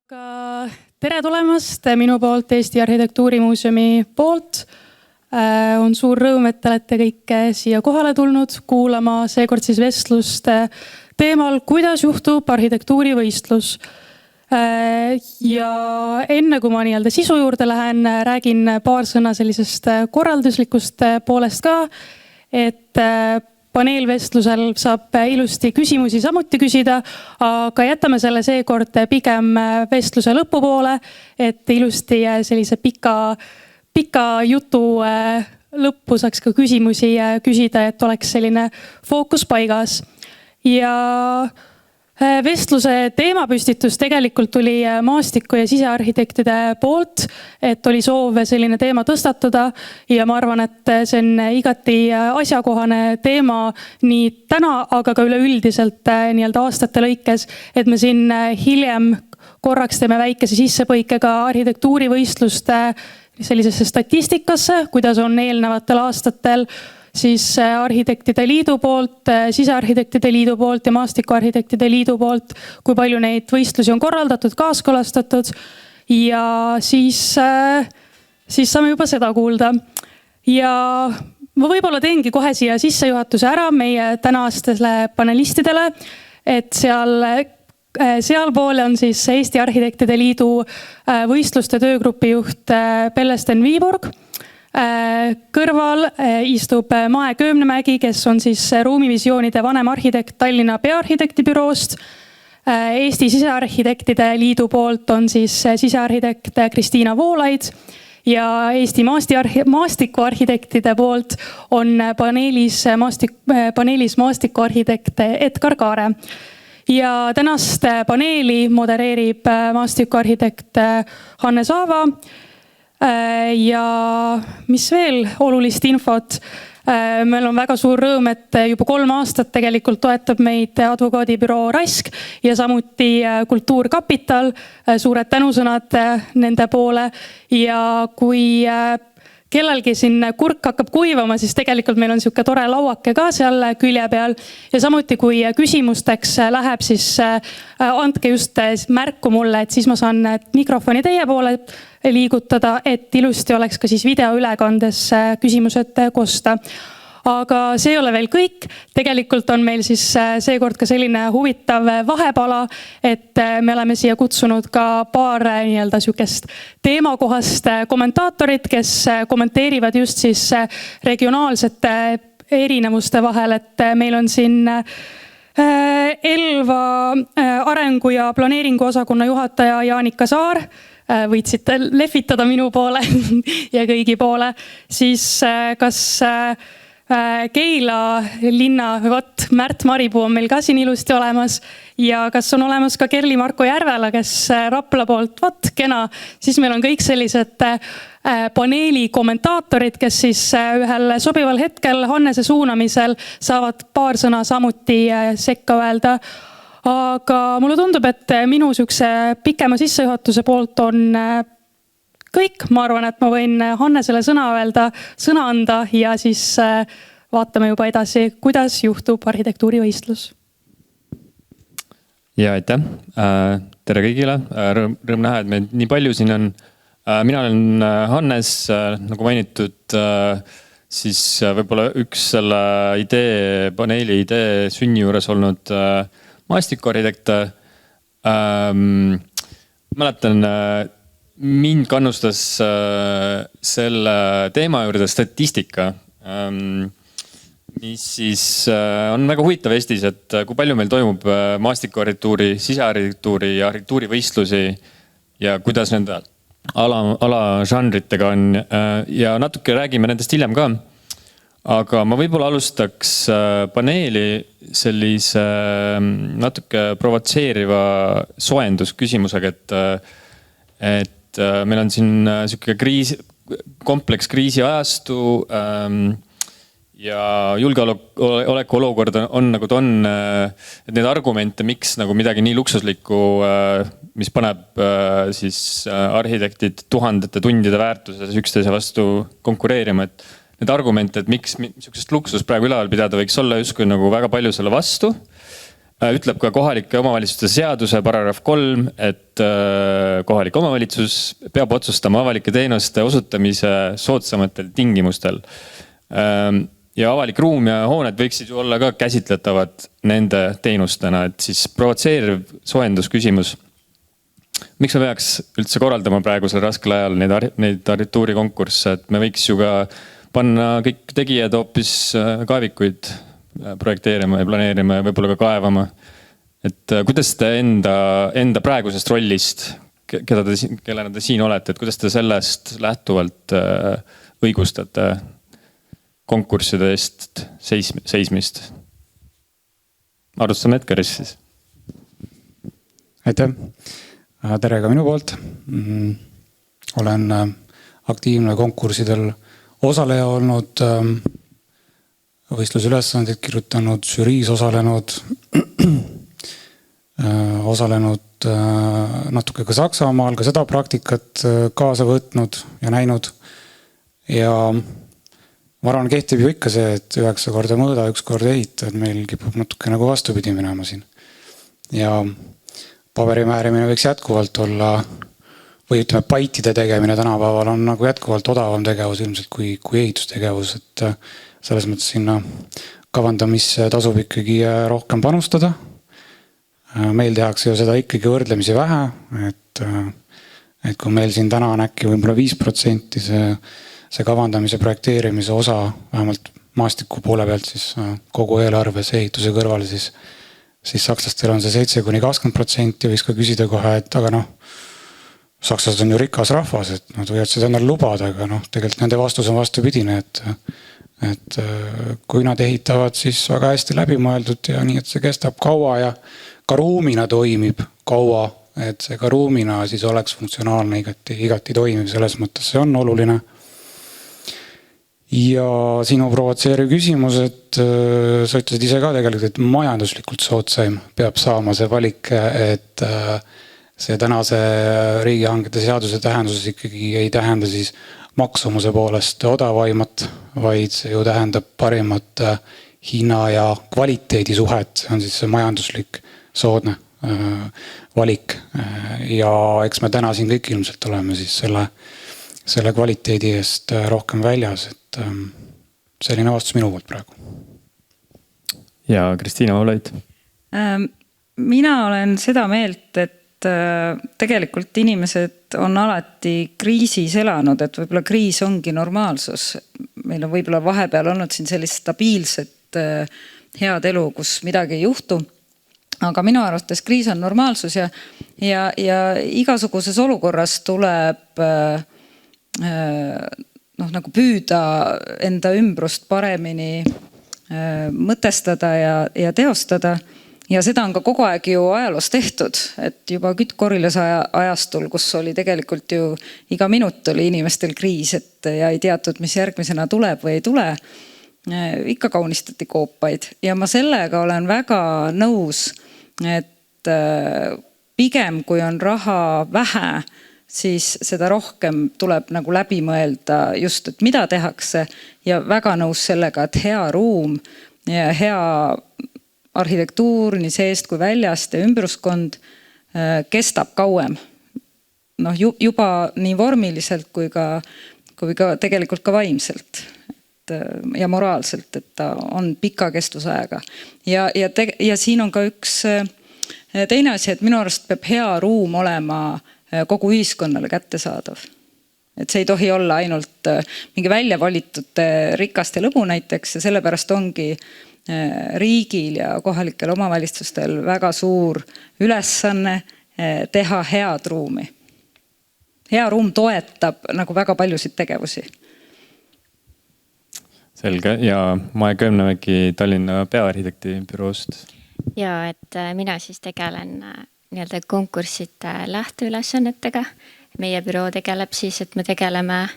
Ka tere tulemast minu poolt Eesti Arhitektuurimuuseumi poolt. On suur rõõm, et te olete kõik siia kohale tulnud kuulama seekord siis vestlust teemal, kuidas juhtub arhitektuurivõistlus. Ja enne kui ma sisu juurde lähen, räägin paar sõna sellisest korralduslikust poolest ka, et paneelvestlusel saab ilusti küsimusi samuti küsida, aga jätame selle seekord pigem vestluse lõpupoole, et ilusti sellise pika jutu lõppu saaks ka küsimusi küsida, et oleks selline fookus paigas. Ja vestluse teemapüstitus tegelikult tuli maastiku- ja sisearhitektide poolt, et oli soov selline teema tõstatada ja ma arvan, et see on igati asjakohane teema nii täna, aga ka üleüldiselt aastate lõikes, et me siin hiljem korraks teeme väikese sissepõike ka arhitektuurivõistluste sellisesse statistikasse, kuidas on eelnevatel aastatel siis Arhitektide Liidu poolt, Sisearhitektide Liidu poolt ja Maastikuarhitektide Liidu poolt, kui palju neid võistlusi on korraldatud, kaaskõlastatud ja siis saame juba seda kuulda. Ja ma võib-olla teengi kohe siia sissejuhatuse ära meie tänastele panelistidele, et sealpoole on siis Eesti Arhitektide Liidu võistluste töögrupi juht Pelle-Sten Viiborg. Kõrval istub Mae Köömnemägi, kes on siis ruumivisioonide vanem arhitekt Tallinna peaarhitektibüroost. Eesti Sisearhitektide Liidu poolt on siis sisearhitekt Kristiina Voolaid ja Eesti Maastikuarhitektide poolt on paneelis maastikuarhitekt Edgar Kaare. Ja tänast paneeli modereerib maastikuarhitekt Hannes Aava. Ja mis veel olulist infot? Meil on väga suur rõõm, et juba 3 aastat tegelikult toetab meid advokaadibüroo Rask ja samuti Kultuurkapital. Suured tänusõnad nende poole ja kui kellelgi siin kurk hakkab kuivama, siis tegelikult meil on siuke tore lauake ka seal külje peal. Ja samuti kui küsimusteks läheb, siis andke just märku mulle, et siis ma saan mikrofoni teie poole liigutada, et ilusti oleks ka siis videoülekandes küsimused kosta. Aga see ei ole veel kõik. Tegelikult on meil siis seekord ka selline huvitav vahepala, et me oleme siia kutsunud ka paar siukest teemakohast kommentaatorit, kes kommenteerivad just siis regionaalsete erinevuste vahel, et meil on siin Elva arengu- ja planeeringu osakonna juhataja Jaanika Saar. Võidsite lehvitada minu poole ja kõigi poole. Siis kas Keila linna, Märt Maripuu on meil ka siin ilusti olemas ja kas on olemas ka Kerli-Marko Järvela, kes Rapla poolt, kena, siis meil on kõik sellised paneeli kommentaatorid, kes siis ühel sobival hetkel Hannese suunamisel saavad paar sõna samuti sekka öelda. Aga mulle tundub, et minu sükse pikema sissejuhatuse poolt on kõik. Ma arvan, et ma võin Hannesele sõna anda ja siis vaatame juba edasi, kuidas juhtub arhitektuurivõistlus. Ja aitäh. Tere kõigile. Rõõm näha, et meid nii palju siin on. Mina olen Hannes, nagu mainitud, siis võib-olla üks selle paneeli idee sünni juures olnud maastikuarhitekt. Mäletan, mind kannustas selle teema juurde statistika, mis siis on väga huvitav Eestis, et kui palju meil toimub maastikuarhitektuuri, sisearhitektuuri ja arhitektuurivõistlusi ja kuidas nende alažanritega on ja natuke räägime nendest hiljem ka. Aga ma võib-olla alustaks paneeli sellise natuke provotseeriva soojendusküsimusega, et meil on siin siuke kompleks kriisiajastu ja julgeoleku olukord on nagu ta on. Need argumente, miks nagu midagi nii luksuslikku, mis paneb siis arhitektid tuhandete tundide väärtuses üksteise vastu konkureerima, et need argumente, et miks niisugust luksust praegu üleval pidada võiks olla justkui nagu väga palju selle vastu. ütleb ka kohalike omavalitsuste seaduse paragrahv 3, et kohalik omavalitsus peab otsustama avalike teenuste osutamise soodsamatel tingimustel. Ja avalik ruum ja hooned võiksid ju olla ka käsitletavad nende teenustena, et siis provotseeriv soojendusküsimus. Miks me peaks üldse korraldama praegusel raskel ajal neid arhitektuurikonkursse, et me võiks ju ka panna kõik tegijad hoopis kaevikuid projekteerima ja planeerima ja võib-olla ka kaevama. Et kuidas te enda praegusest rollist, kellena te siin olete, et kuidas te sellest lähtuvalt õigustate konkursside eest seismist? Arvustame Edgarist siis. Aitäh! Tere ka minu poolt. Olen aktiivne konkurssidel osaleja olnud, võistlusülesandid kirjutanud, žüriis osalenud, osalenud natuke ka Saksamaal, ka seda praktikat kaasa võtnud ja näinud. Ja ma arvan, kehtib ju ikka see, et 9 korda mõõda, 1 kord ehita, et meil kipub natuke nagu vastupidi minema siin. Ja paberimäärimine võiks jätkuvalt olla, või ütleme, paitide tegemine tänapäeval on nagu jätkuvalt odavam tegevus ilmselt kui ehitustegevus, et selles mõttes sinna kavandamisse tasub ikkagi rohkem panustada. Meil tehakse ju seda ikkagi võrdlemisi vähe, et kui meil siin täna on äkki võib-olla 5% see kavandamise projekteerimise osa, vähemalt maastiku poole pealt siis kogu eelarves ehituse kõrval, siis sakslastel on see 7–20%, võiks ka küsida kohe, et aga sakslased on ju rikas rahvas, et nad võivad seda endale lubada, aga tegelikult nende vastus on vastupidine, et kui nad ehitavad, siis väga hästi läbimõeldud ja nii, et see kestab kaua ja ka ruumina toimib kaua, et see ka ruumina siis oleks funktsionaalne, igati toimiv, selles mõttes see on oluline. Ja sinu provotseeriv küsimus, et sa ütlesid ise ka tegelikult, et majanduslikult soodsaim peab saama see valik, et see tänase riigihangete seaduse tähenduses ikkagi ei tähenda siis maksumuse poolest odavaimat, vaid see ju tähendab parimat hinna ja kvaliteedi suhet, see on siis see majanduslik soodne valik. Ja eks me täna siin kõik ilmselt oleme siis selle kvaliteedi eest rohkem väljas, et selline vastus minu poolt praegu. Ja Kristiina Olaid? Mina olen seda meelt, et tegelikult inimesed on alati kriisis elanud, et võib-olla kriis ongi normaalsus. Meil on võib-olla vahepeal olnud siin sellist stabiilset head elu, kus midagi ei juhtu. Aga minu arvates kriis on normaalsus ja igasuguses olukorras tuleb nagu püüda enda ümbrust paremini mõtestada ja teostada. Ja seda on ka kogu aeg ju ajaloos tehtud, et juba Kütt-Korilase ajastul, kus oli tegelikult ju iga minut oli inimestel kriis, et ja ei teatud, mis järgmisena tuleb või ei tule. Ikka kaunistati koopaid ja ma sellega olen väga nõus, et pigem kui on raha vähe, siis seda rohkem tuleb nagu läbi mõelda just, et mida tehakse ja väga nõus sellega, et hea ruum ja hea arhitektuur nii seest kui väljast ja ümbruskond kestab kauem. Juba nii vormiliselt kui ka tegelikult ka vaimselt ja moraalselt, et ta on pika kestusajaga. Ja siin on ka üks teine asi, et minu arust peab hea ruum olema kogu ühiskonnale kättesaadav. Et see ei tohi olla ainult mingi välja valitud rikaste lõbu näiteks ja sellepärast ongi riigil ja kohalikel omavalitsustel väga suur ülesanne teha head ruumi. Hea ruum toetab nagu väga paljusid tegevusi. Selge. Ja Maja Kömnemägi Tallinna peaarhitekti büroost. Ja et mina siis tegelen nii-öelda konkursside lähteülesannetega. Meie büroo tegeleb siis, et me tegeleme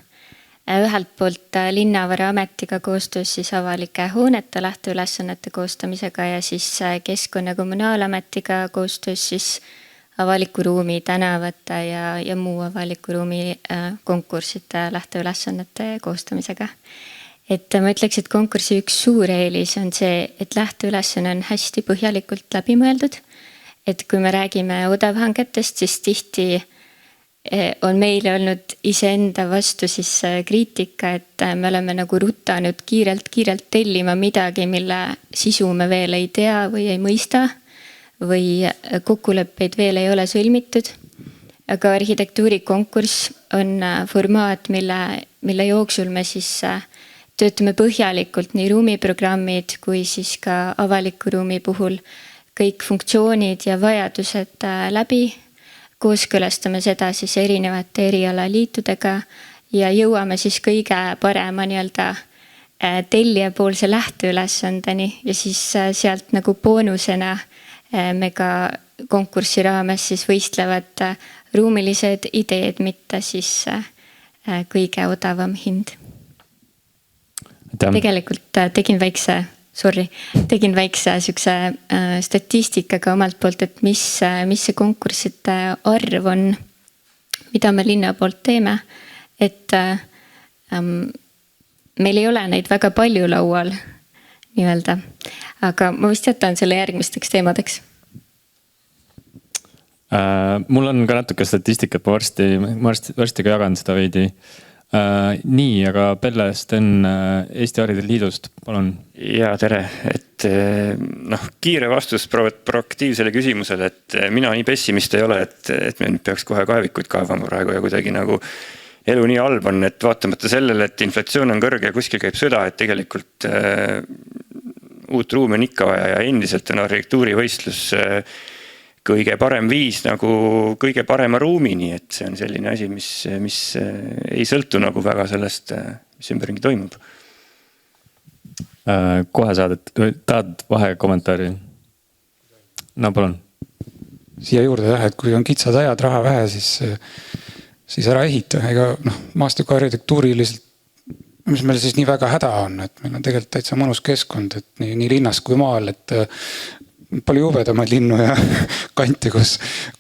ühelt poolt Linnavaraametiga koostöös siis avalike hoonete lähteülesannete koostamisega ja siis Keskkonna- ja Kommunaalametiga koostöös siis avaliku ruumi, tänavate ja muu avaliku ruumi konkursside lähteülesannete koostamisega. et ma ütleks, et konkursi üks suur eelis on see, et lähteülesanne on hästi põhjalikult läbi mõeldud. Et kui me räägime odavhangetest, siis tihti on meile olnud iseenda vastu siis kriitika, et me oleme nagu rutanud kiirelt tellima midagi, mille sisu me veel ei tea või ei mõista või kokkuleppeid veel ei ole sõlmitud. Aga arhitektuurikonkurss on formaat, mille jooksul me siis töötame põhjalikult nii ruumiprogrammid kui siis ka avaliku ruumi puhul kõik funktsioonid ja vajadused läbi. Kooskõlastame seda siis erinevate erialaliitudega ja jõuame siis kõige parema nii-öelda tellijapoolse lähteülesandeni ja siis sealt nagu boonusena me ka konkursi raames siis võistlevad ruumilised ideed, mitte siis kõige odavam hind. Tegelikult tegin väikse sükse statistikaga omalt poolt, et mis see konkursite arv on, mida me linna poolt teeme. Et meil ei ole neid väga palju laual nii-öelda, aga ma vist jätan selle järgmisteks teemadeks. Mul on ka natuke statistikat, ma varsti ka jagan seda veidi. Nii, aga Pelle Sten Eesti Hariduse Liidust, palun. Ja tere, et kiire vastus proaktiivsele küsimusele, et mina nii pessimist ei ole, et me nüüd peaks kohe kaevikuid kaevama praegu ja kuidagi nagu elu nii halb on, et vaatamata sellele, et inflatsioon on kõrge ja kuskil käib sõda, et tegelikult uut ruumi on ikka vaja ja endiselt on arhitektuurivõistlus kõige parem viis nagu kõige parema ruumini, et see on selline asi, mis ei sõltu nagu väga sellest, mis ümberringi toimub. Kohe tahad vahekommentaari? No palun. Siia juurde jah, et kui on kitsad ajad, raha vähe, siis ära ehita. Ega maastiku arhitektuuriliselt, mis meil siis nii väga häda on, et meil on tegelikult täitsa mõnus keskkond, et nii linnas kui maal, et palju jubedamaid linnu ja kanti, kus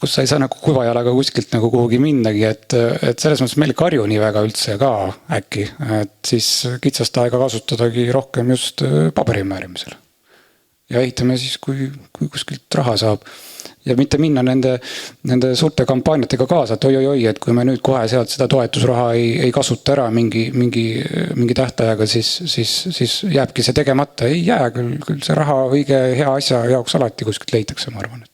sa ei saa nagu kuiva jalaga kuskilt nagu kuhugi mindagi, et selles mõttes meil karju nii väga üldse ka äkki, et siis kitsast aega kasutadagi rohkem just paberimäärimisel. Ja ehitame siis, kui kuskilt raha saab. Ja mitte minna nende suurte kampaaniatega kaasa, et oi, et kui me nüüd kohe sealt seda toetusraha ei kasuta ära mingi tähtajaga, siis jääbki see tegemata. Ei jää, küll see raha õige hea asja jaoks alati kuskilt leitakse, ma arvan.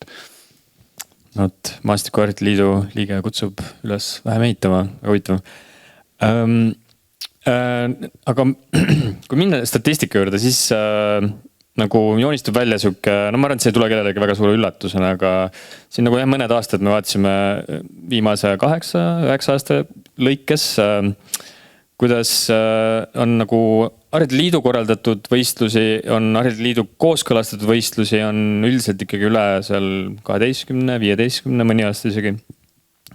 Maastiku Hariduse Liidu liige kutsub üles vähem ehitama, väga huvitav. Aga kui minna statistika juurde, siis nagu joonistub välja siuke, ma arvan, et see ei tule kellelegi väga suure üllatusena, aga siin nagu mõned aastad me vaatasime viimase 8-9 aasta lõikes, kuidas on nagu Hariduse Liidu korraldatud võistlusi, on Hariduse Liidu kooskõlastatud võistlusi, on üldiselt ikkagi üle seal 12-15, mõni aasta isegi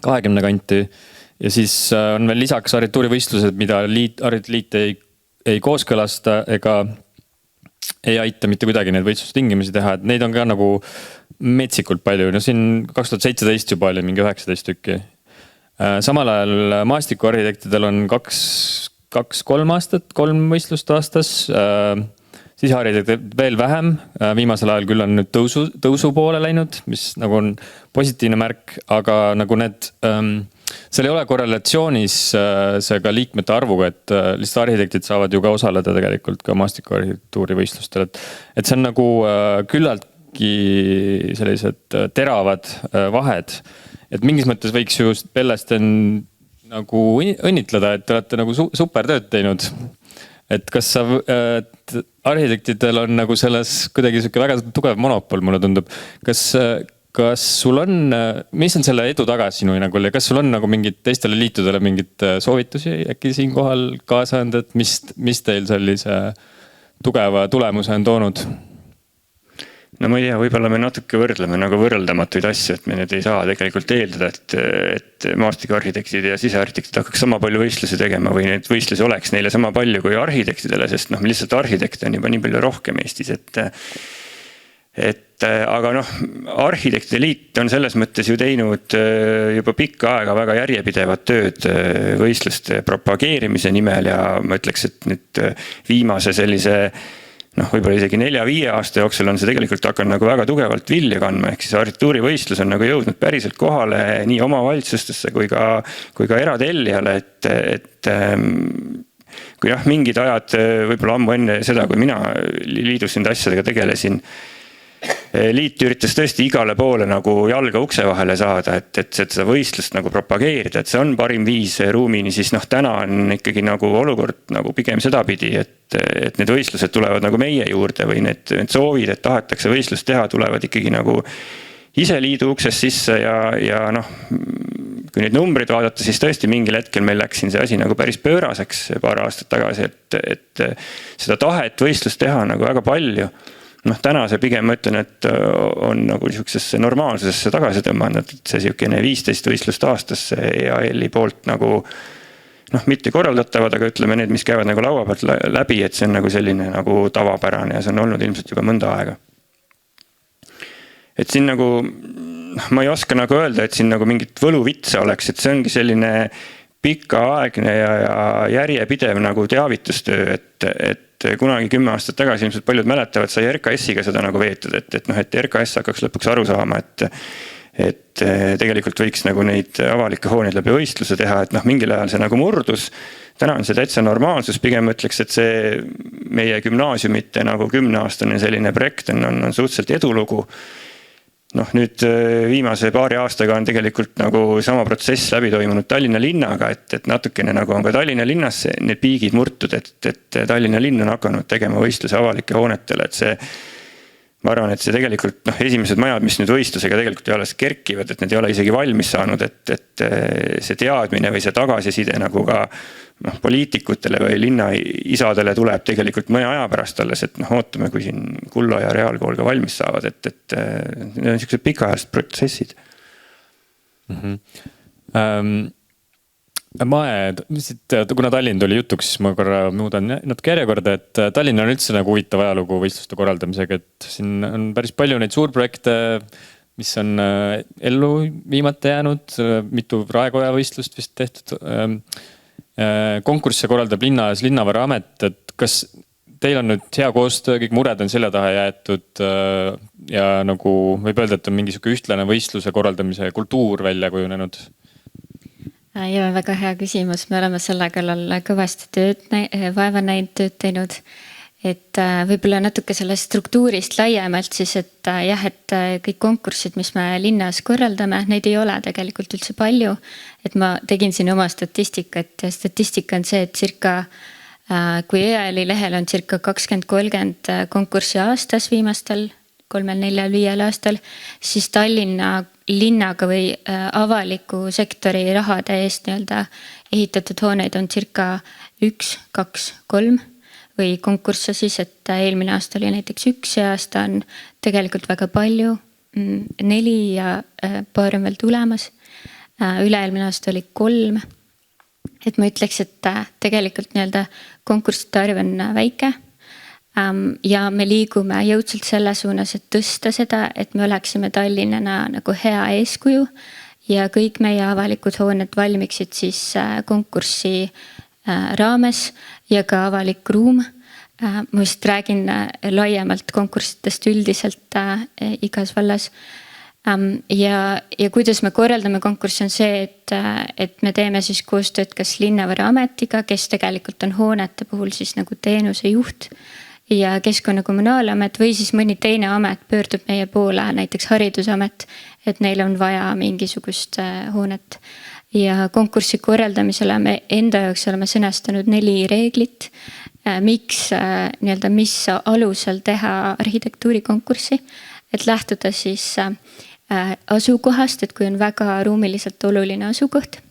20 kanti. Ja siis on veel lisaks arhitektuurivõistlused, mida Hariduse Liit ei kooskõlasta ega ei aita mitte kuidagi neid võistlustingimisi teha, et neid on ka nagu metsikult palju. No siin 2017 juba oli mingi 19 tükki. Samal ajal maastikuarhitektidel on 2-3 aastat, 3 võistlust aastas. Siis arhitektid veel vähem. Viimasel ajal küll on nüüd tõusu poole läinud, mis nagu on positiivne märk, aga nagu need seal ei ole korrelatsioonis see ka liikmete arvuga, et lihtsalt arhitektid saavad ju ka osaleda tegelikult ka maastikuarhitektuuri võistlustel. Et see on nagu küllaltki sellised teravad vahed. Et mingis mõttes võiks ju Pelle Sten nagu õnnitleda, et te olete nagu super tööd teinud. Et kas arhitektidel on nagu selles kuidagi väga tugev monopol, mulle tundub. Kas sul on, mis on selle edu taga sinu hinnangul ja kas sul on nagu mingid teistele liitudele mingid soovitusi äkki siin kohal kaasa anda, et mis teil sellise tugeva tulemuse on toonud? No ma ei tea, võib-olla me natuke võrdleme nagu võrreldamatuid asju, et me nüüd ei saa tegelikult eeldada, et maastikuarhitektid ja sisearhitektid hakkaks sama palju võistlusi tegema või need võistlusi oleks neile sama palju kui arhitektidele, sest lihtsalt arhitekte on juba nii palju rohkem Eestis, Aga noh, arhitektide liit on selles mõttes ju teinud juba pikka aega väga järjepidevat tööd võistluste propageerimise nimel ja ma ütleks, et nüüd viimase sellise võib-olla isegi 4-5 aasta jooksul on see tegelikult hakanud nagu väga tugevalt vilja kandma, ehk siis arhitektuurivõistlus on nagu jõudnud päriselt kohale nii omavalitsustesse kui ka eratelijale, et kui mingid ajad võib-olla ammu enne seda, kui mina liidus nende asjadega tegelesin, liit üritas tõesti igale poole nagu jalga ukse vahele saada, et seda võistlust nagu propageerida, et see on parim viis ruumini, siis täna on ikkagi nagu olukord nagu pigem sedapidi, et need võistlused tulevad nagu meie juurde või need soovid, et tahetakse võistlust teha, tulevad ikkagi nagu ise liidu uksest sisse ja kui neid numbreid vaadata, siis tõesti mingil hetkel meil läks siin see asi nagu päris pööraseks paar aastat tagasi, et seda tahet võistlust teha nagu väga palju. Täna see pigem ma ütlen, et on nagu niisugusesse normaalsusesse tagasi tõmmanud, et see siukene 15 võistlust aastasse EAL-i poolt nagu mitte korraldatavad, aga ütleme need, mis käivad nagu laua pealt läbi, et see on nagu selline nagu tavapärane ja see on olnud ilmselt juba mõnda aega. Et siin nagu, ma ei oska nagu öelda, et siin nagu mingit võluvitsa oleks, et see ongi selline pikaaegne ja järjepidev nagu teavitustöö, et kunagi 10 aastat tagasi ilmselt paljud mäletavad, sai RKS-iga seda nagu veetud, et RKS hakkaks lõpuks aru saama, et tegelikult võiks nagu neid avalikke hooneid läbi võistluse teha, et mingil ajal see nagu murdus. Täna on see täitsa normaalsus, pigem ütleks, et see meie gümnaasiumite nagu 10-aastane selline projekt on suhteliselt edulugu. Nüüd viimase paari aastaga on tegelikult nagu sama protsess läbi toimunud Tallinna linnaga, et natukene nagu on ka Tallinna linnas need piigid murtud, et Tallinna linn on hakanud tegema võistluse avalike hoonetele, et see, ma arvan, et see tegelikult esimesed majad, mis nüüd võistlusega tegelikult ei ole kerkivad, et need ei ole isegi valmis saanud, et see teadmine või see tagasiside nagu ka poliitikutele või linna isadele tuleb tegelikult mõne aja pärast alles, et ootame, kui siin Kullo ja Reaalkool ka valmis saavad, et need on niisugused pikaajalised protsessid. Kuna Tallinn tuli jutuks, siis ma korra muudan natuke järjekorda, et Tallinn on üldse nagu huvitav ajalugu võistluste korraldamisega, et siin on päris palju neid suurprojekte, mis on ellu viimata jäänud, mitu Raekoja võistlust vist tehtud. Konkursse korraldab linnas Linnavara-amet, et kas teil on nüüd hea koostöö, kõik mured on selle taha jäetud ja nagu võib öelda, et on mingisugune ühtlane võistluse korraldamise kultuur välja kujunenud? Ja väga hea küsimus, me oleme selle kallal kõvasti vaeva näinud, tööd teinud, et võib-olla natuke selle struktuurist laiemalt siis, et jah, et kõik konkursid, mis me linnas korraldame, neid ei ole tegelikult üldse palju, et ma tegin siin oma statistikat ja statistika on see, et kui EAL-i lehel on circa 20-30 konkurssi aastas viimastel 3-4-5 aastal, siis Tallinna linnaga või avaliku sektori rahade eest nii-öelda ehitatud hooneid on circa 1, 2, 3 või konkursse siis, et eelmine aasta oli näiteks 1, see aasta on tegelikult väga palju, 4 ja paar on veel tulemas. Üle-eelmine aasta oli 3. Et ma ütleks, et tegelikult nii-öelda konkursside arv on väike. Ja me liigume jõudsalt selle suunas, et tõsta seda, et me oleksime Tallinnana nagu hea eeskuju ja kõik meie avalikud hooned valmiksid siis konkurssi raames ja ka avalik ruum. Ma just räägin laiemalt konkurssidest üldiselt igas vallas. Ja kuidas me korraldame konkurssi on see, et me teeme siis koostööd kas Linnavara-ametiga, kes tegelikult on hoonete puhul siis nagu teenuse juht ja Keskkonnakommunaalamet või siis mõni teine amet pöördub meie poole, näiteks Haridusamet, et neil on vaja mingisugust hoonet. Ja konkurssi korraldamisele me enda jaoks oleme sõnastanud 4 reeglit, miks nii-öelda mis alusel teha arhitektuurikonkurssi, et lähtuda siis asukohast, et kui on väga ruumiliselt oluline asukoht,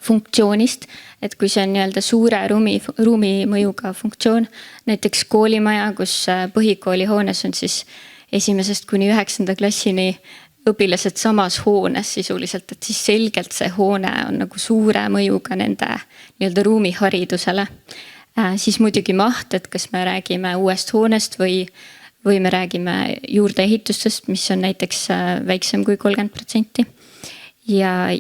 funktsioonist, et kui see on nii-öelda suure ruumi mõjuga funktsioon, näiteks koolimaja, kus põhikoolihoones on siis 1. kuni 9. klassini õpilased samas hoones sisuliselt, et siis selgelt see hoone on nagu suure mõjuga nende nii-öelda ruumiharidusele. Siis muidugi maht, et kas me räägime uuest hoonest või või me räägime juurdeehitustest, mis on näiteks väiksem kui 30%. Ja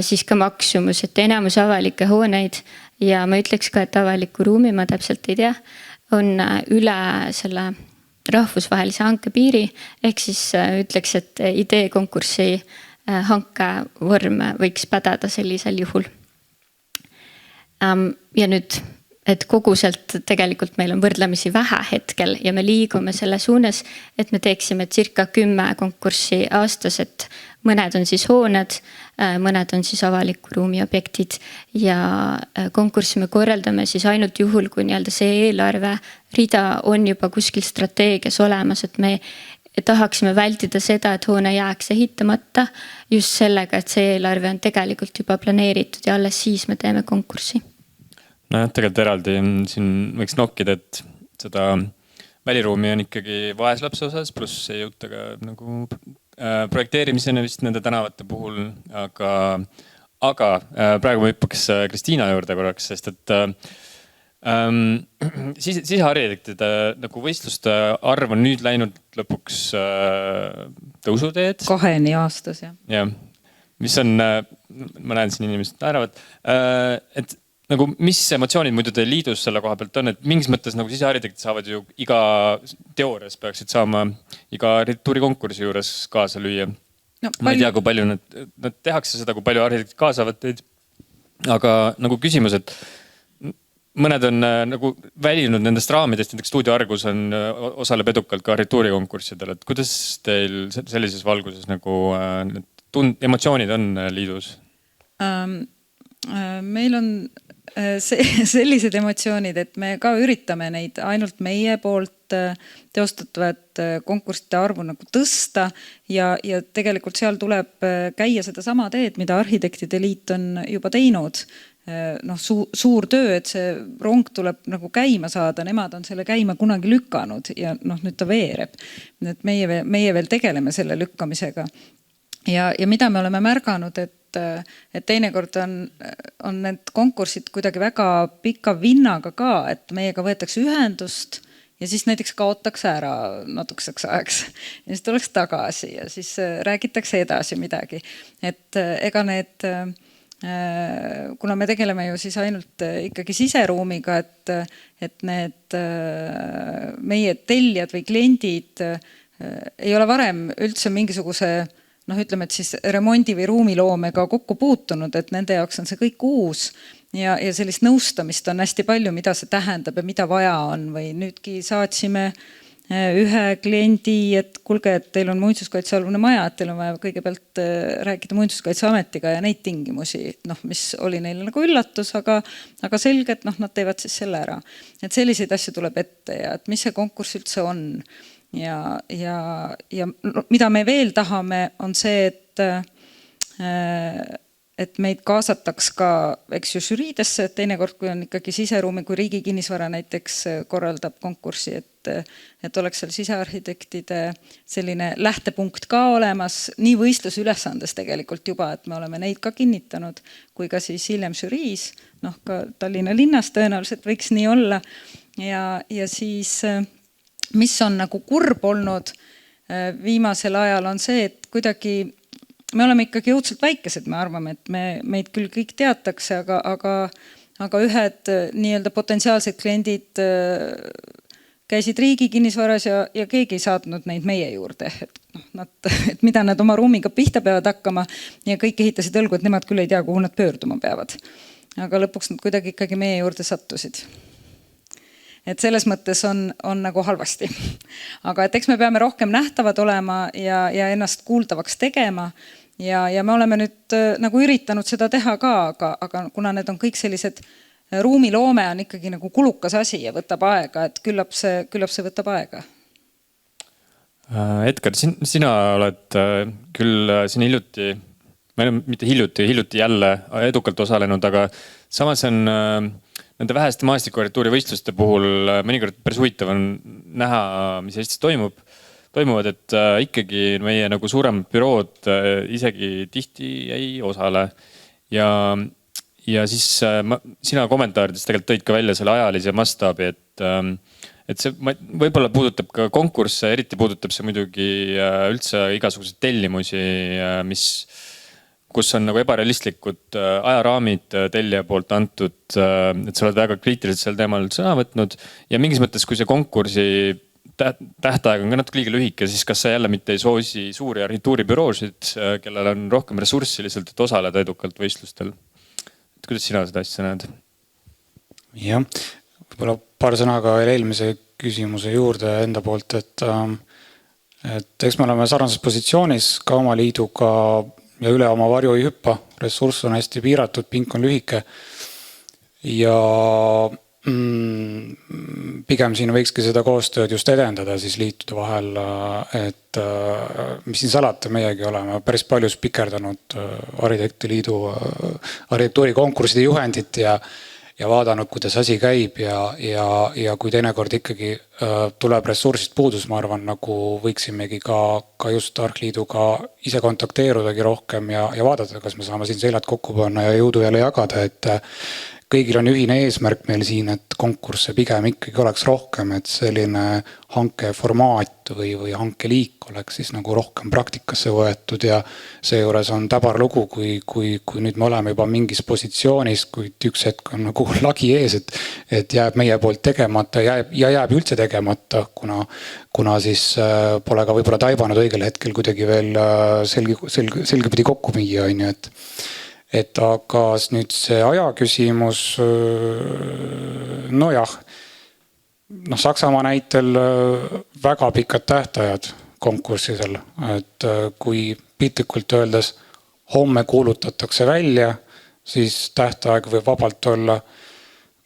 siis ka maksumus, et enamus avalikke hooneid ja ma ütleks ka, et avaliku ruumi, ma täpselt ei tea, on üle selle rahvusvahelise hankepiiri, ehk siis ütleks, et ideekonkursi hankevorm võiks pädeda sellisel juhul. Ja nüüd, et koguselt tegelikult meil on võrdlemisi vähe hetkel ja me liigume selle suunas, et me teeksime circa 10 konkurssi aastas, et mõned on siis hooned, mõned on siis avaliku ruumi objektid ja konkurssi me korraldame siis ainult juhul, kui nii-öelda see eelarve rida on juba kuskil strateegias olemas, et me tahaksime vältida seda, et hoone jääks ehitamata just sellega, et see eelarve on tegelikult juba planeeritud ja alles siis me teeme konkurssi. Nojah, tegelikult eraldi siin võiks nokkida, et seda väliruumi on ikkagi vaeslapse osas, pluss ei jõuta ka nagu projekteerimisena vist nende tänavate puhul, aga praegu ma hüppaks Kristiina juurde korraks, sest et sisearhitektide nagu võistluste arv on nüüd läinud lõpuks tõusuteed. 2 aastas, jah. Jah, mis on, ma näen siin inimesed naeravad, et nagu, mis emotsioonid muidu teil liidus selle koha pealt on, et mingis mõttes nagu sisearhitektid saavad ju iga teoorias peaksid saama iga arhitektuurikonkursi juures kaasa lüüa. No, ma ei tea, kui palju nad tehakse seda, kui palju arhitektid kaasavad teid. Aga nagu küsimus, et mõned on nagu välinud nendest raamidest, näiteks Stuudio Argus osaleb edukalt ka arhitektuurikonkurssidel, et kuidas teil sellises valguses nagu emotsioonid on liidus? Meil on sellised emotsioonid, et me ka üritame neid ainult meie poolt teostatavat konkursside arvu nagu tõsta ja tegelikult seal tuleb käia seda sama teed, mida Arhitektide Liit on juba teinud. Suur töö, et see rong tuleb nagu käima saada, nemad on selle käima kunagi lükanud ja nüüd ta veereb. Et meie veel tegeleme selle lükkamisega. Ja mida me oleme märganud, et teinekord on need konkursid kuidagi väga pika vinnaga ka, et meiega võetakse ühendust ja siis näiteks kaotakse ära natukeseks ajaks ja siis tuleks tagasi ja siis räägitakse edasi midagi. Et ega need, kuna me tegeleme ju siis ainult ikkagi siseruumiga, et need meie tellijad või kliendid ei ole varem üldse mingisuguse ütleme, et siis remondi või ruumiloomega kokku puutunud, et nende jaoks on see kõik uus ja sellist nõustamist on hästi palju, mida see tähendab ja mida vaja on või nüüdki saatsime ühe kliendi, et kuulge, et teil on muinsuskaitsealune maja, et teil on vaja kõigepealt rääkida Muinsuskaitseametiga ja neid tingimusi, mis oli neile nagu üllatus, aga selge, et nad teevad siis selle ära. Et selliseid asju tuleb ette ja et mis see konkurss üldse on. Ja mida me veel tahame, on see, et meid kaasataks ka žüriidesse, et teinekord, kui on ikkagi siseruumi, kui Riigi Kinnisvara näiteks korraldab konkurssi, et oleks seal sisearhitektide selline lähtepunkt ka olemas, nii võistlusülesandes tegelikult juba, et me oleme neid ka kinnitanud, kui ka siis hiljem žüriis, ka Tallinna linnas tõenäoliselt võiks nii olla ja siis mis on nagu kurb olnud viimasel ajal on see, et kuidagi me oleme ikkagi õudselt väikesed, me arvame, et meid küll kõik teatakse, aga ühed nii-öelda potentsiaalsed kliendid käisid Riigi Kinnisvaras ja keegi ei saatnud neid meie juurde, et mida nad oma ruumiga pihta peavad hakkama ja kõik ehitasid õlgu, et nemad küll ei tea, kuhu nad pöörduma peavad. Aga lõpuks nad kuidagi ikkagi meie juurde sattusid. Et selles mõttes on nagu halvasti. Aga et eks me peame rohkem nähtavad olema ja ennast kuuldavaks tegema ja me oleme nüüd nagu üritanud seda teha ka, aga kuna need on kõik sellised ruumiloome on ikkagi nagu kulukas asi ja võtab aega, et küllap see võtab aega. Edgar, sina oled küll siin hiljuti, mitte hiljuti jälle edukalt osalenud, aga samas on nende väheste maastikuarhitektuuri võistluste puhul mõnikord päris huvitav on näha, mis Eestis toimuvad, et ikkagi meie nagu suurem bürood isegi tihti ei osale. Ja siis sina kommentaarides tegelikult tõid ka välja selle ajalise mastaabi, et see võib-olla puudutab ka konkursse, eriti puudutab see muidugi üldse igasuguseid tellimusi, kus on nagu ebarealistlikud ajaraamid tellija poolt antud, et sa oled väga kriitiliselt sel teemal sõna võtnud ja mingis mõttes, kui see konkursi tähtaeg on ka natuke liiga lühike, siis kas sa jälle mitte ei soosi suuri agentuuribüroosid, kellel on rohkem ressurssi lihtsalt, et osaleda edukalt võistlustel? Kuidas sina seda asja näed? Jah, võib-olla paar sõna ka veel eelmise küsimuse juurde enda poolt, et eks me oleme sarnases positsioonis ka oma liiduga ja üle oma varju ei hüppa. Ressurss on hästi piiratud, pink on lühike ja pigem siin võikski seda koostööd just edendada siis liitude vahel, et mis siin salata, meiegi oleme päris palju spikerdanud arhitektuurikonkursside juhendit ja vaadanud, kuidas asi käib ja kui teinekord ikkagi tuleb ressursist puudus, ma arvan, nagu võiksimegi ka just Arhliiduga ise kontakteerudagi rohkem ja vaadata, kas me saame siin seljad kokku panna ja jõudu jälle jagada, et kõigil on ühine eesmärk meil siin, et konkursse pigem ikkagi oleks rohkem, et selline hankeformaat või hankeliik oleks siis nagu rohkem praktikasse võetud ja seejuures on täbar lugu, kui nüüd me oleme juba mingis positsioonis, kui üks hetk on nagu lagi ees, et jääb meie poolt tegemata ja jääb üldse tegemata, kuna siis pole ka võib-olla taibanud õigel hetkel kuidagi veel selgepidi kokku viia, on ju, et aga nüüd see aja küsimus, nojah, Saksamaa näitel väga pikad tähtajad konkurssidel, et kui piltlikult öeldes homme kuulutatakse välja, siis tähtaeg võib vabalt olla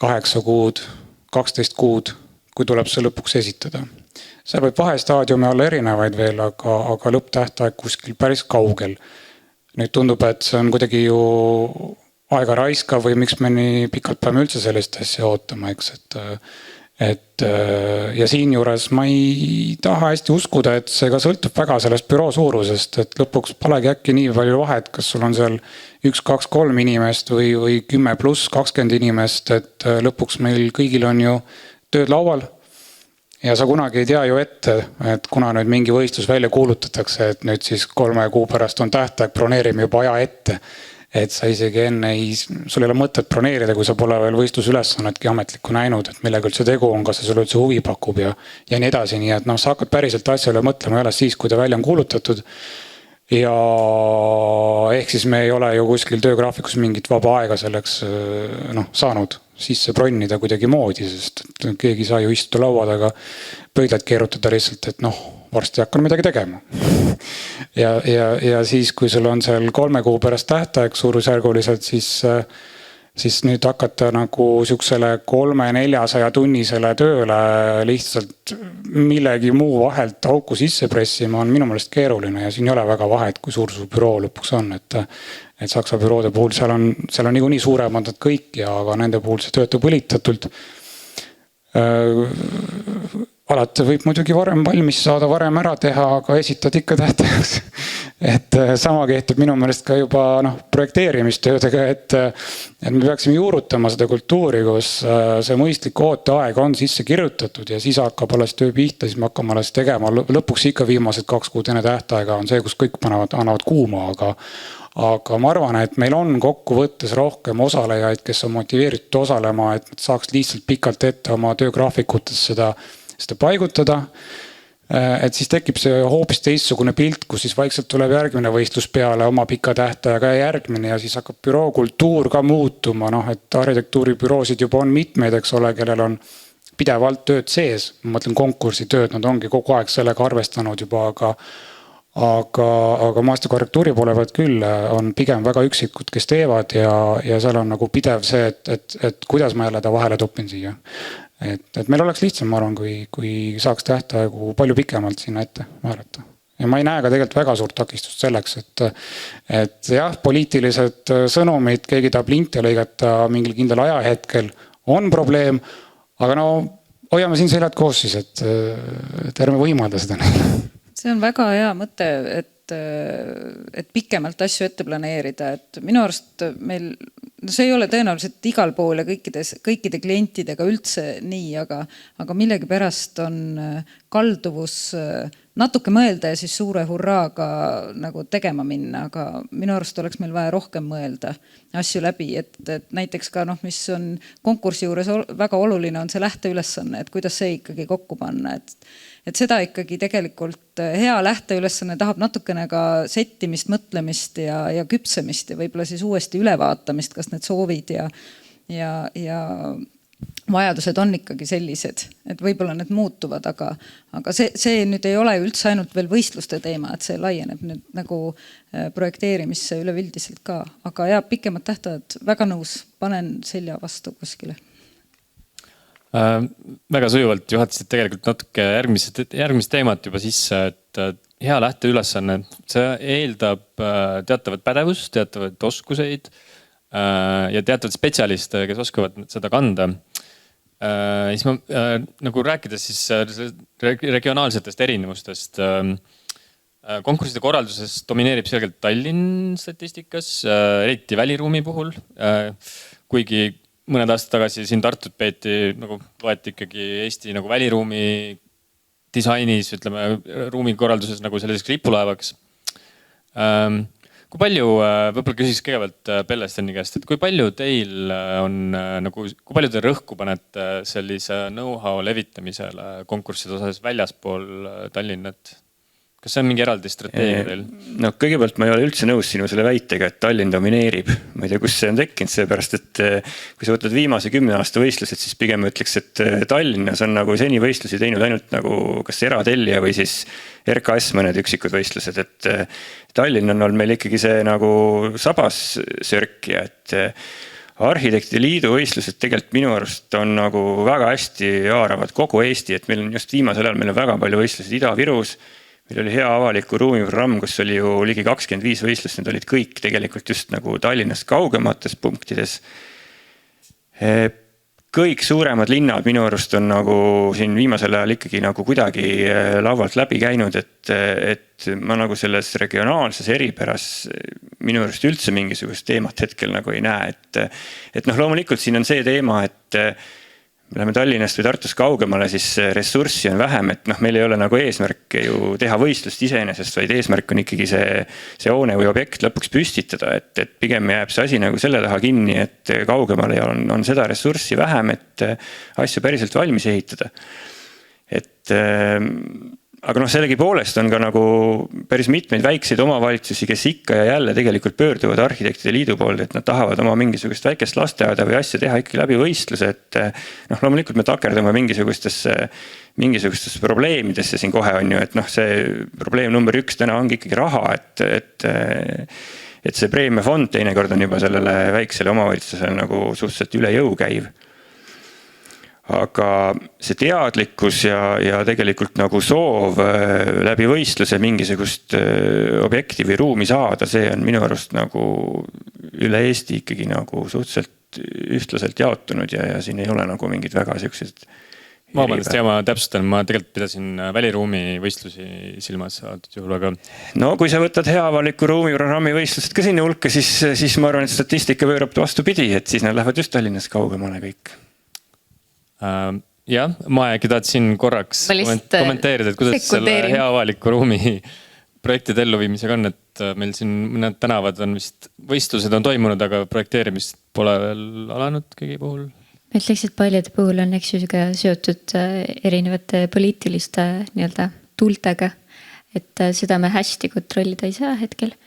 8 kuud, 12 kuud, kui tuleb see lõpuks esitada. Seal võib vahestaadiumi olla erinevaid veel, aga lõpptähtaeg kuskil päris kaugel. Nüüd tundub, et see on kuidagi ju aega raiska või miks me nii pikalt peame üldse sellist asja ootama, eks, ja siinjuures ma ei taha hästi uskuda, et see ka sõltub väga sellest büroo suurusest, et lõpuks polegi äkki nii palju vahet, kas sul on seal 1, 2, 3 inimest või 10 pluss 20 inimest, et lõpuks meil kõigil on ju tööd laual. Ja sa kunagi ei tea ju ette, et kuna nüüd mingi võistlus välja kuulutatakse, et nüüd siis 3 kuu pärast on tähtaeg, broneerime juba aja ette. Et sa isegi enne sul ei ole mõtet broneerida, kui sa pole veel võistlusülesannetki ametlikku näinud, et millega üldse tegu on, kas see sulle üldse huvi pakub ja nii edasi. Nii et sa hakkad päriselt asjale mõtlema jälle siis, kui ta välja on kuulutatud. Ja ehk siis me ei ole ju kuskil töögraafikus mingit vaba aega selleks saanud sisse bronnida kuidagi moodi, sest keegi saa ju istuda laua taga pöidlad keerutada lihtsalt, et varsti hakkan midagi tegema. Ja siis, kui sul on seal 3 kuu pärast tähtaeg suurusjärguliselt, siis nüüd hakata nagu siuksele 300-400 tunnisele tööle lihtsalt millegi muu vahelt auku sisse pressima on minu meelest keeruline ja siin ei ole väga vahet, kui suur su büroo lõpuks on, et Saksa büroode puhul seal on niikuinii suuremad nad kõik ja aga nende puhul see töötab õlitatult. Alati võib muidugi varem valmis saada, varem ära teha, aga esitad ikka tähtajaks. Et sama kehtib minu meelest ka juba projekteerimistöödega, et me peaksime juurutama seda kultuuri, kus see mõistlik ooteaeg on sisse kirjutatud ja siis hakkab alles töö pihta, siis me hakkame alles tegema. Lõpuks ikka viimased 2 kuud enne tähtaega on see, kus kõik annavad kuuma, aga ma arvan, et meil on kokku võttes rohkem osalejaid, kes on motiveeritud osalema, et nad saaks lihtsalt pikalt ette oma töögraafikutes seda paigutada, et siis tekib see hoopis teistsugune pilt, kus siis vaikselt tuleb järgmine võistlus peale oma pika tähtajaga ja järgmine ja siis hakkab büroo kultuur ka muutuma, et arhitektuuribüroosid juba on mitmeid, eks ole, kellel on pidevalt tööd sees, ma mõtlen konkursitööd, nad ongi kogu aeg sellega arvestanud juba, aga maastikuarhitektuuri poole pealt küll on pigem väga üksikud, kes teevad ja seal on nagu pidev see, et kuidas ma jälle ta vahele topin siia. Et meil oleks lihtsam, ma arvan, kui saaks tähtaegu palju pikemalt sinna ette määrata. Ja ma ei näe ka tegelikult väga suurt takistust selleks, et jah, poliitilised sõnumid, keegi tahab linti lõigata mingil kindel ajahetkel on probleem, aga hoiame siin seljad koos siis, et ärme võimalda seda. See on väga hea mõte, et pikemalt asju ette planeerida, et minu arust meil no see ei ole tõenäoliselt igal pool ja kõikide klientidega üldse nii, aga millegipärast on kalduvus natuke mõelda ja siis suure hurraaga nagu tegema minna, aga minu arust oleks meil vaja rohkem mõelda asju läbi, et näiteks ka mis on konkursi juures väga oluline, on see lähteülesanne, et kuidas see ikkagi kokku panna, et seda ikkagi tegelikult hea lähteülesanne tahab natukene ka settimist, mõtlemist ja küpsemist ja võib-olla siis uuesti ülevaatamist, kas need soovid ja vajadused on ikkagi sellised, et võib-olla need muutuvad, aga see nüüd ei ole üldse ainult veel võistluste teema, et see laieneb nüüd nagu projekteerimisse üleüldiselt ka, aga pikemad tähtajad, väga nõus, panen selja vastu kuskile. Väga sujuvalt juhatasid tegelikult natuke järgmist teemat juba sisse, et hea lähteülesanne, see eeldab teatavat pädevust, teatavaid oskuseid ja teatavad spetsialiste, kes oskavad seda kanda. Siis ma nagu rääkides siis regionaalsetest erinevustest. Konkurside korralduses domineerib selgelt Tallinn statistikas, eriti väliruumi puhul, kuigi mõned aastad tagasi siin Tartut peeti, nagu loeti ikkagi Eesti nagu väliruumi disainis, ütleme, ruumikorralduses nagu selliseks lipulaevaks. Kui palju, võib-olla küsiks kõigepealt Pellesteni käest, et kui palju teil on, nagu, kui palju te rõhku panete sellise know-how levitamisele konkursside osas väljaspool Tallinnat? Kas see on mingi eraldi strateegia teil? No kõigepealt ma ei ole üldse nõus sinu selle väitega, et Tallinn domineerib. Ma ei tea, kus see on tekkinud, seepärast, et kui sa võtad viimase 10 aasta võistlused, siis pigem ütleks, et Tallinnas on nagu seni võistlusi teinud ainult nagu kas eratellija või siis RKS mõned üksikud võistlused, et Tallinn on olnud meil ikkagi see nagu sabas sörkija, et Arhitektide Liidu võistlused tegelikult minu arust on nagu väga hästi haaravad kogu Eesti, et meil on just viimasel ajal, meil on väga palju võistlusid Ida-Virus. Meil oli hea avaliku ruumiprogramm, kus oli ju ligi 25 võistlust, need olid kõik tegelikult just nagu Tallinnast kaugemates punktides. Kõik suuremad linnad minu arust on nagu siin viimasel ajal ikkagi nagu kuidagi laualt läbi käinud, et ma nagu selles regionaalses eripäras minu arust üldse mingisugust teemat hetkel nagu ei näe, et loomulikult siin on see teema, et me läheme Tallinnast või Tartust kaugemale, siis ressurssi on vähem, et meil ei ole nagu eesmärk ju teha võistlust iseenesest, vaid eesmärk on ikkagi see hoone või objekt lõpuks püstitada, et pigem jääb see asi nagu selle taha kinni, et kaugemale on seda ressurssi vähem, et asju päriselt valmis ehitada. Aga sellegi poolest on ka nagu päris mitmeid väikseid omavalitsusi, kes ikka ja jälle tegelikult pöörduvad Arhitektide Liidu poolde, et nad tahavad oma mingisugust väikest lasteaeda või asja teha ikkagi läbi võistluse, et loomulikult me takerdume mingisugustesse probleemidesse siin kohe on ju, et see probleem number 1 täna ongi ikkagi raha, et see preemiafond teinekord on juba sellele väiksele omavalitsusele nagu suhteliselt üle jõu käiv. Aga see teadlikkus ja tegelikult nagu soov läbi võistluse mingisugust objekti või ruumi saada, see on minu arust nagu üle Eesti ikkagi nagu suhteliselt ühtlaselt jaotunud ja siin ei ole nagu mingid väga sellised. Vabandust, ma täpsustan, ma tegelikult pidasin väliruumi võistlusi silmas saadud juhul, aga. No kui sa võtad hea avaliku ruumiprogrammi võistlused ka sinna hulka, siis ma arvan, et statistika pöörab vastupidi, et siis nad lähevad just Tallinnas kaugemale kõik. Jah, ma äkki tahtsin korraks kommenteerida, et kuidas selle hea avaliku ruumi projektide elluviimisega on, et meil siin mõned tänavad on vist, võistlused on toimunud, aga projekteerimist pole veel alanud kõigi puhul. Ma ütleks, et paljude puhul on ka seotud erinevate poliitiliste tuultega, et seda me hästi kontrollida ei saa hetkel.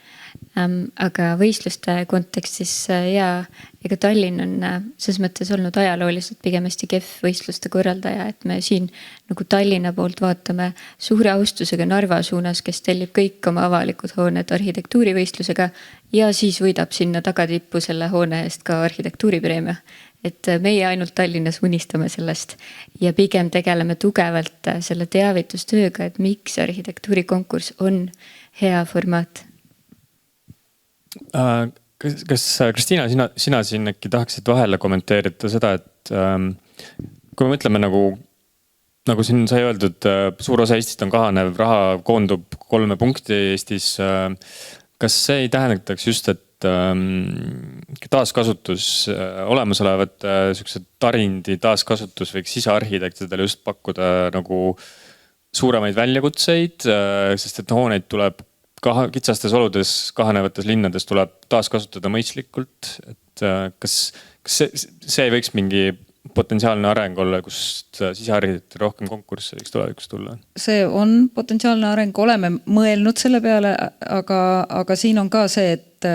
Aga võistluste kontekstis ega Tallinn on selles mõttes olnud ajalooliselt pigem hästi kehv võistluste korraldaja, et me siin nagu Tallinna poolt vaatame suure austusega Narva suunas, kes tellib kõik oma avalikud hooned arhitektuurivõistlusega ja siis võidab sinna tagatippu selle hoone eest ka arhitektuuripreemia. Et meie ainult Tallinnas unistame sellest ja pigem tegeleme tugevalt selle teavitustööga, et miks arhitektuurikonkurss on hea formaat. Kas Kristiina, sina siin äkki tahaksid vahele kommenteerida seda, et kui me mõtleme nagu siin sai öeldud, suur osa Eestist on kahanev, raha koondub 3 punkti Eestis. Kas see ei tähendaks just, et taaskasutus, olemasolevat siuksed tarindi taaskasutus võiks sisearhitektidele just pakkuda nagu suuremaid väljakutseid, sest et hooneid tuleb kitsastes oludes kahanevates linnades tuleb taaskasutada mõistlikult. Et kas see võiks mingi potentsiaalne areng olla, kust sisearhitektil rohkem konkursse võiks tulevikus tulla? See on potentsiaalne areng, oleme mõelnud selle peale, aga siin on ka see, et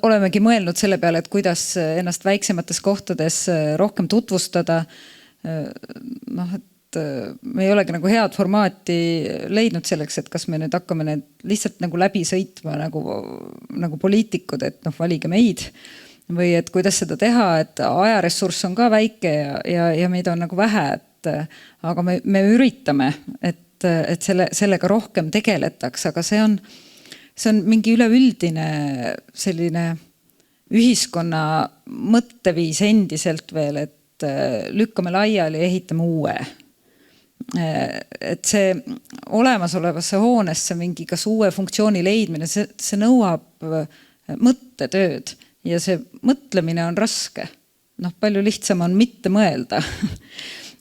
olemegi mõelnud selle peale, et kuidas ennast väiksemates kohtades rohkem tutvustada. Et me ei olegi nagu head formaati leidnud selleks, et kas me nüüd hakkame need lihtsalt nagu läbi sõitma nagu poliitikud, et valige meid. Või et kuidas seda teha, et ajaressurss on ka väike ja meid on nagu vähe, aga me üritame, et sellega rohkem tegeletaks, aga see on mingi üleüldine selline ühiskonna mõtteviis endiselt veel, et lükkame laiali, ehitame uue. Et see olemasolevasse hoonesse mingi kas uue funktsiooni leidmine, see nõuab mõttetööd. Ja see mõtlemine on raske. Palju lihtsam on mitte mõelda.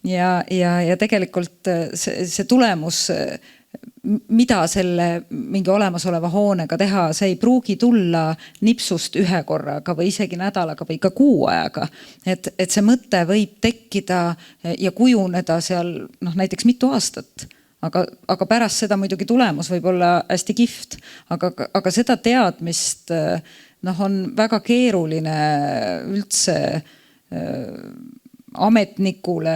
ja tegelikult see tulemus, mida selle mingi olemasoleva hoonega teha, see ei pruugi tulla nipsust ühe korraga või isegi nädalaga või ka kuu ajaga. Et see mõte võib tekkida ja kujuneda seal näiteks mitu aastat. Aga pärast seda muidugi tulemus võib olla hästi kihvt. Aga seda teadmist on väga keeruline üldse ametnikule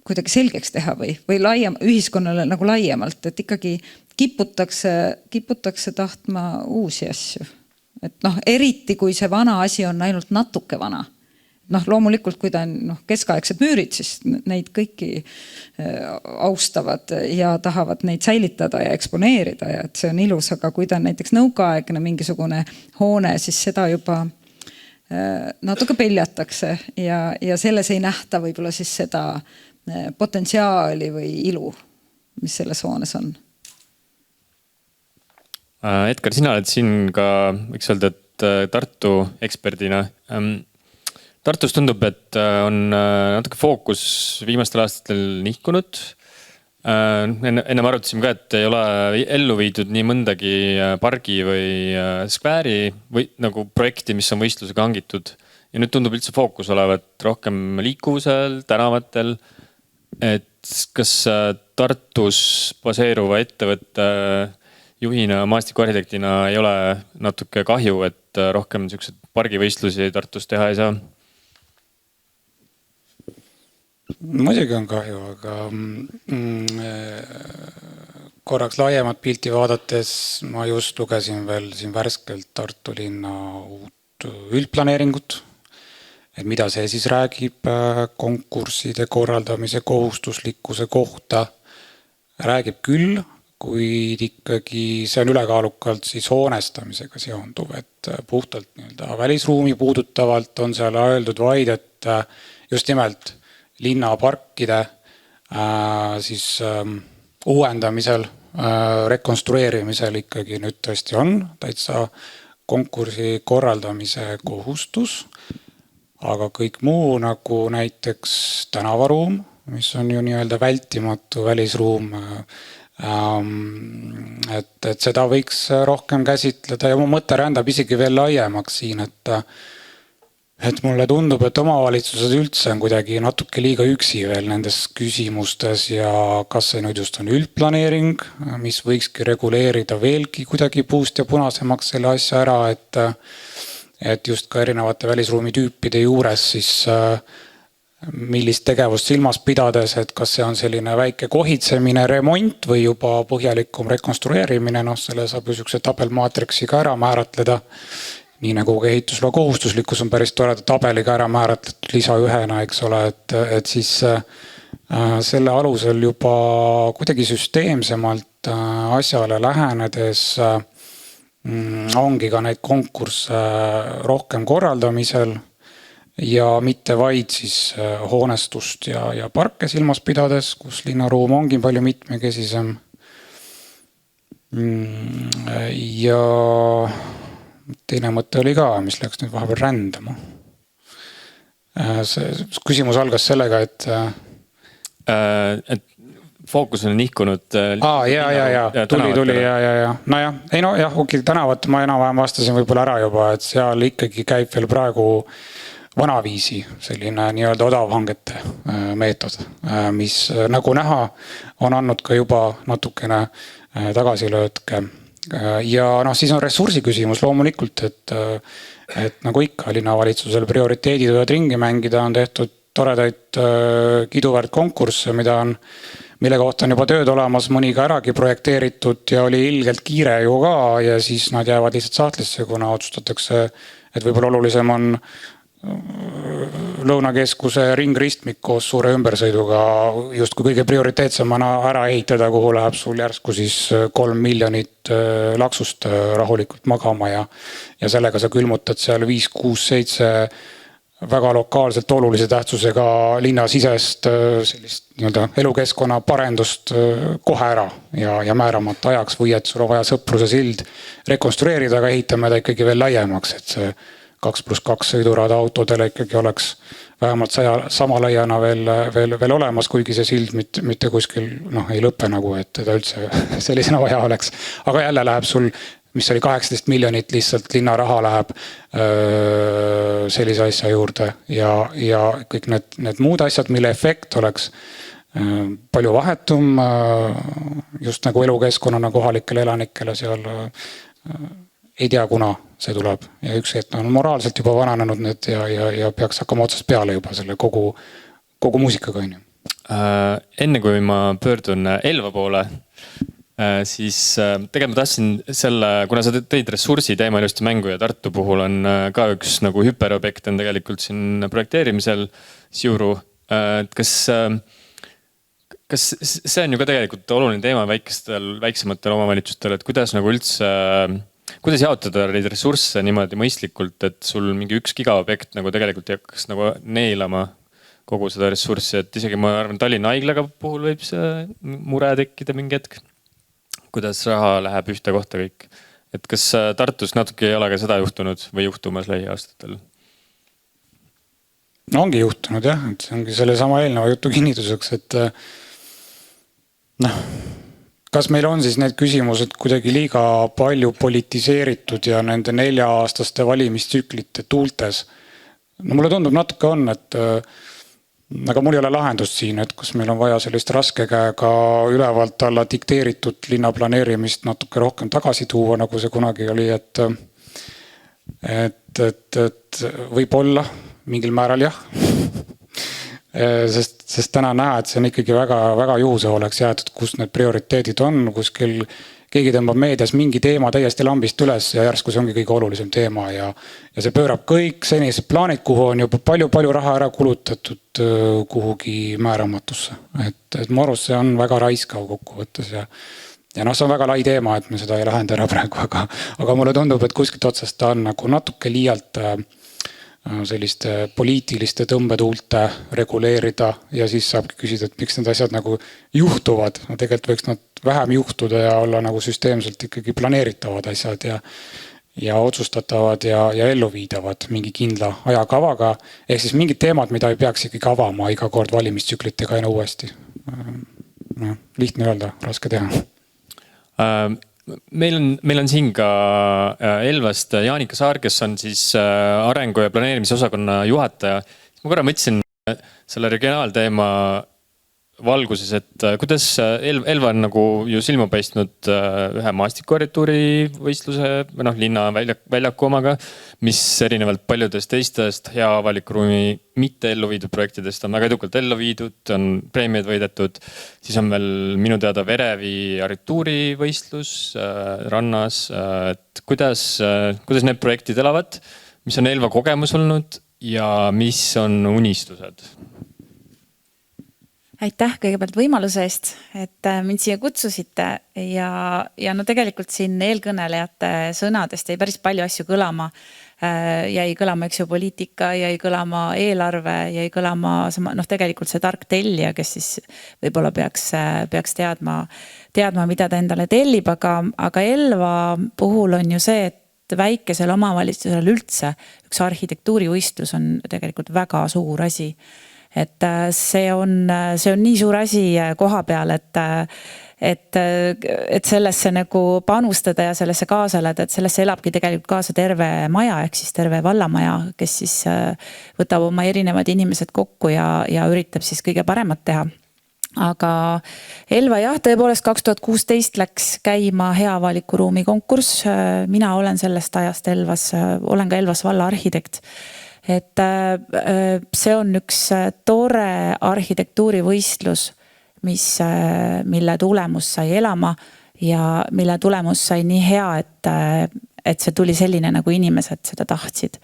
kuidagi selgeks teha või ühiskonnale nagu laiemalt, et ikkagi kiputakse tahtma uusi asju. Et eriti kui see vana asi on ainult natuke vana. Loomulikult, kui ta on keskaegsed müürid, siis neid kõiki austavad ja tahavad neid säilitada ja eksponeerida ja et see on ilus, aga kui ta on näiteks nõukaaegne mingisugune hoone, siis seda juba natuke peljatakse ja selles ei nähta võib-olla siis seda potentsiaali või ilu, mis selles hoones on. Edgar, sina oled siin ka, võiks öelda, et Tartu eksperdina. Tartus tundub, et on natuke fookus viimastel aastatel nihkunud. Ennem arutasime ka, et ei ole ellu viidud nii mõndagi pargi või skvääri või nagu projekti, mis on võistlusega hangitud. Ja nüüd tundub üldse fookus olevat rohkem liikuvusel, tänavatel. Et kas Tartus baseeruva ettevõtte juhina, maastikuarhitektina ei ole natuke kahju, et rohkem sellised pargivõistlusi Tartus teha ei saa? Muidugi on kahju, aga korraks laiemat pilti vaadates ma just lugesin veel siin värskelt Tartu linna uut üldplaneeringut, et mida see siis räägib konkursside korraldamise kohustuslikkuse kohta. Räägib küll, kuid ikkagi see on ülekaalukalt siis hoonestamisega seonduv, et puhtalt välisruumi puudutavalt on seal öeldud vaid, et just nimelt linnaparkide siis uuendamisel, rekonstrueerimisel ikkagi nüüd tõesti on täitsa konkursi korraldamise kohustus, aga kõik muu nagu näiteks tänavaruum, mis on ju nii-öelda vältimatu välisruum, et seda võiks rohkem käsitleda ja mu mõte rändab isegi veel laiemaks siin, et mulle tundub, et omavalitsused üldse on kuidagi natuke liiga üksi veel nendes küsimustes ja kas see nüüd just on üldplaneering, mis võikski reguleerida veelgi kuidagi puust ja punasemaks selle asja ära, et just ka erinevate välisruumi tüüpide juures siis millist tegevust silmas pidades, et kas see on selline väike kohitsemine, remont või juba põhjalikum rekonstrueerimine, selle saab ju sükse tabelmaatriksiga ära määratleda. Nii nagu ehitusloa kohustuslikkus on päris toreda tabeliga ära määratletud lisa 1-na, eks ole, et siis selle alusel juba kuidagi süsteemsemalt asjale lähenedes ongi ka neid konkursse rohkem korraldamisel ja mitte vaid siis hoonestust ja parke silmas pidades, kus linnaruum ongi palju mitmekesisem. Ja teine mõte oli ka, mis läks nüüd vahepeal rändama. See küsimus algas sellega, et fookus on nihkunud. Tuli. Nojah, ei no jah, tänavat ma enam-vähem vastasin võib-olla ära juba, et seal ikkagi käib veel praegu vanaviisi selline nii-öelda odavhangete meetod, mis nagu näha on andnud ka juba natukene tagasilöötke. Ja siis on ressursi küsimus loomulikult, et nagu ikka linnavalitsusel prioriteedid võivad ringi mängida, on tehtud toredaid kiduväärt konkursse, mille kohta on juba tööd olemas, mõni ka äragi projekteeritud ja oli ilgelt kiire ju ka ja siis nad jäävad lihtsalt sahtlisse, kuna otsustatakse, et võib-olla olulisem on Lõunakeskuse ringristmik koos suure ümbersõiduga justkui kõige prioriteetsemana ära ehitada, kuhu läheb sul järsku siis 3 miljonit laksust rahulikult magama ja sellega sa külmutad seal 5, 6, 7 väga lokaalselt olulise tähtsusega linnasisest sellist nii-öelda elukeskkonna parendust kohe ära ja määramata ajaks või et sul on vaja Sõpruse sild rekonstrueerida, aga ehitame ta ikkagi veel laiemaks, et see 2+2 sõidurada autodele ikkagi oleks vähemalt sama laiana veel olemas, kuigi see sild mitte kuskil ei lõpe nagu, et teda üldse sellisena vaja oleks. Aga jälle läheb sul, mis oli 18 miljonit lihtsalt linna raha läheb sellise asja juurde ja kõik need muud asjad, mille efekt oleks palju vahetum just nagu elukeskkonnana kohalikele elanikele seal ei tea, kuna see tuleb ja üks hetk on moraalselt juba vananenud need ja peaks hakkama otsast peale juba selle kogu muusikaga. Enne kui ma pöördun Elva poole, siis tegelikult ma tahtsin kuna sa tõid ressursi teema ilusti mängu ja Tartu puhul on ka üks nagu hüperobjekt on tegelikult siin projekteerimisel Siuru. Kas see on ju ka tegelikult oluline teema väiksematel omavalitsustel, et kuidas nagu üldse kuidas jaotada neid ressursse niimoodi mõistlikult, et sul mingi 1 gigaobjekt nagu tegelikult ei hakkaks nagu neelama kogu seda ressurssi, et isegi ma arvan, Tallinna Haiglaga puhul võib see mure tekkida mingi hetk, kuidas raha läheb ühte kohta kõik. Et kas Tartus natuke ei ole ka seda juhtunud või juhtumas lähiaastatel? No ongi juhtunud jah, et see ongi selle sama eelneva jutu kinnituseks, et kas meil on siis need küsimused kuidagi liiga palju politiseeritud ja nende 4-aastaste valimistsüklite tuultes? No mulle tundub natuke on, et aga mul ei ole lahendust siin, et kus meil on vaja sellist raske käega ülevalt alla dikteeritud linnaplaneerimist natuke rohkem tagasi tuua, nagu see kunagi oli, et võib-olla mingil määral jah. Sest täna näha, et see on ikkagi väga juhuse oleks jäetud, kus need prioriteedid on, kuskil keegi tõmbab meedias mingi teema täiesti lambist üles ja järsku see ongi kõige olulisem teema ja see pöörab kõik senised plaanid, kuhu on juba palju raha ära kulutatud kuhugi määramatusse. Et mu arust see on väga raiskav kokkuvõttes ja see on väga lai teema, et me seda ei lahenda ära praegu, aga mulle tundub, et kuskilt otsast ta on nagu natuke liialt selliste poliitiliste tõmbetuulte reguleerida ja siis saabki küsida, et miks need asjad nagu juhtuvad. No tegelikult võiks nad vähem juhtuda ja olla nagu süsteemselt ikkagi planeeritavad asjad ja otsustatavad ja elluviidavad mingi kindla ajakavaga. Ehk siis mingid teemad, mida ei peaks ikkagi avama iga kord valimistsüklitega aina uuesti. Lihtne öelda, raske teha. Meil on siin ka Elvast Jaanika Saar, kes on siis arengu- ja planeerimisosakonna juhataja. Ma korra mõtlesin selle regionaalteema valguses, et kuidas Elva on nagu ju silma paistnud ühe maastikuarituuri võistluse linna väljaku omaga, mis erinevalt paljudest teistest hea avaliku ruumi mitte ellu viidud projektidest on väga edukalt ellu viidud, on preemiaid võidetud. Siis on veel minu teada Verevi arituuri võistlus rannas. Et kuidas need projektid elavad, mis on Elva kogemus olnud ja mis on unistused? Aitäh kõigepealt võimaluse eest, et mind siia kutsusite ja tegelikult siin eelkõnelejate sõnadest jäi päris palju asju kõlama. Jäi kõlama poliitika, jäi kõlama eelarve, jäi kõlama tegelikult see tark tellija, kes siis võib-olla peaks teadma, mida ta endale tellib, aga Elva puhul on ju see, et väikesel omavalitsusel üldse üks arhitektuurivõistlus on tegelikult väga suur asi. Et see on nii suur asi koha peal, et sellesse nagu panustada ja sellesse kaasa elada, et sellesse elabki tegelikult kaasa terve maja, ehk siis terve vallamaja, kes siis võtab oma erinevad inimesed kokku ja üritab siis kõige paremat teha. Aga Elva jah, tõepoolest 2016 läks käima hea avaliku ruumi konkurss. Mina olen sellest ajast olen ka Elvas valla arhitekt. Et see on üks tore arhitektuurivõistlus, mille tulemus sai elama ja mille tulemus sai nii hea, et see tuli selline, nagu inimesed seda tahtsid.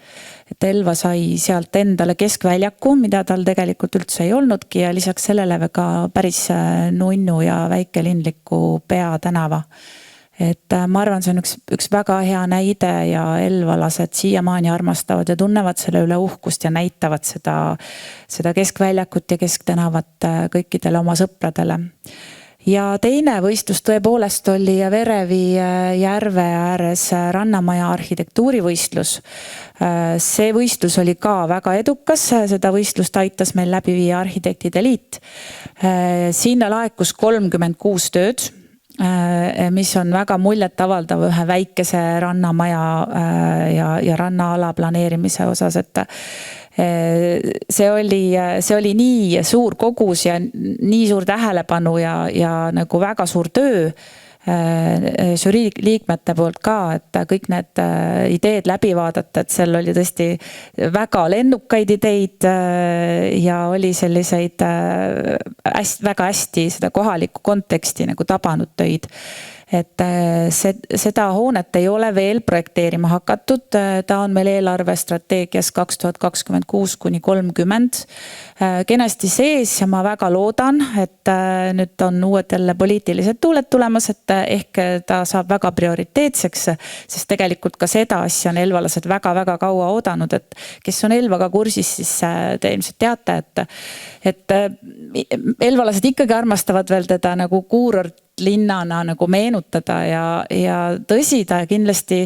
Et Elva sai sealt endale keskväljaku, mida tal tegelikult üldse ei olnudki ja lisaks sellele ka päris nunnu ja väikelinliku peatänava. Et ma arvan, see on üks väga hea näide ja elvalased siiamaani armastavad ja tunnevad selle üle uhkust ja näitavad seda keskväljakut ja kesktänavat kõikidele oma sõpradele. Ja teine võistlus tõepoolest oli Verevi järve ääres Rannamaja arhitektuurivõistlus. See võistlus oli ka väga edukas, seda võistlust aitas meil läbi viia Arhitektide Liit. Sinna laekus 36 tööd, mis on väga muljet avaldav ühe väikese rannamaja ja rannaala planeerimise osas, et see oli nii suur kogus ja nii suur tähelepanu ja nagu väga suur töö žürii liikmete poolt ka, et kõik need ideed läbi vaadata, et seal oli tõesti väga lennukaid ideid ja oli selliseid väga hästi seda kohalikku konteksti nagu tabanud töid. Et seda hoonet ei ole veel projekteerima hakatud, ta on meil eelarvestrateegias 2026–30 kenasti sees ja ma väga loodan, et nüüd on uued jälle poliitilised tuuled tulemas, et ehk ta saab väga prioriteetseks, sest tegelikult ka seda asja on elvalased väga-väga kaua oodanud, et kes on Elvaga kursis, siis te ilmselt teate, et elvalased ikkagi armastavad veel teda nagu kuurort linnana nagu meenutada ja tõsi, ta kindlasti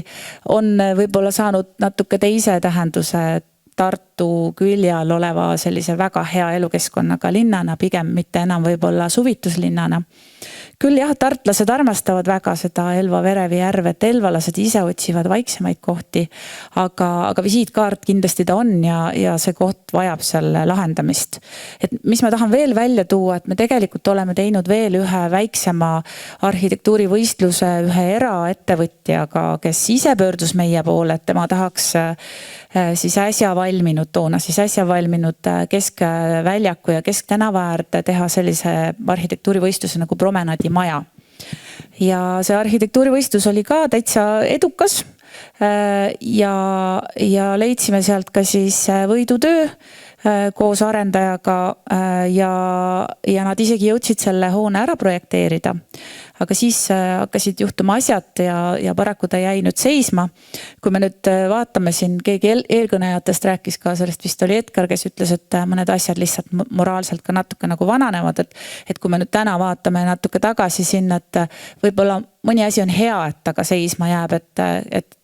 on võib-olla saanud natuke teise tähenduse Tartu külje all oleva sellise väga hea elukeskkonnaga linnana, pigem mitte enam võib-olla suvituslinnana. Küll jah, tartlased armastavad väga seda Elva Verevi järve, et elvalased ise otsivad vaiksemaid kohti, aga visiitkaart kindlasti ta on ja see koht vajab seal lahendamist. Et mis ma tahan veel välja tuua, et me tegelikult oleme teinud veel ühe väiksema arhitektuurivõistluse ühe eraettevõtjaga, kes ise pöördus meie poole, et tema tahaks siis äsja valminud keskväljaku ja kesktänava äärde teha sellise arhitektuurivõistluse nagu promenaadimaja. Ja see arhitektuurivõistlus oli ka täitsa edukas ja leidsime sealt ka siis võidutöö koos arendajaga ja nad isegi jõudsid selle hoone ära projekteerida. Aga siis hakkasid juhtuma asjad ja paraku ta jäi nüüd seisma. Kui me nüüd vaatame siin, keegi eelkõnejatest rääkis ka sellest, vist oli Edgar, kes ütles, et mõned asjad lihtsalt moraalselt ka natuke nagu vananevad, et kui me nüüd täna vaatame natuke tagasi sinna, et võib-olla mõni asi on hea, et aga seisma jääb, et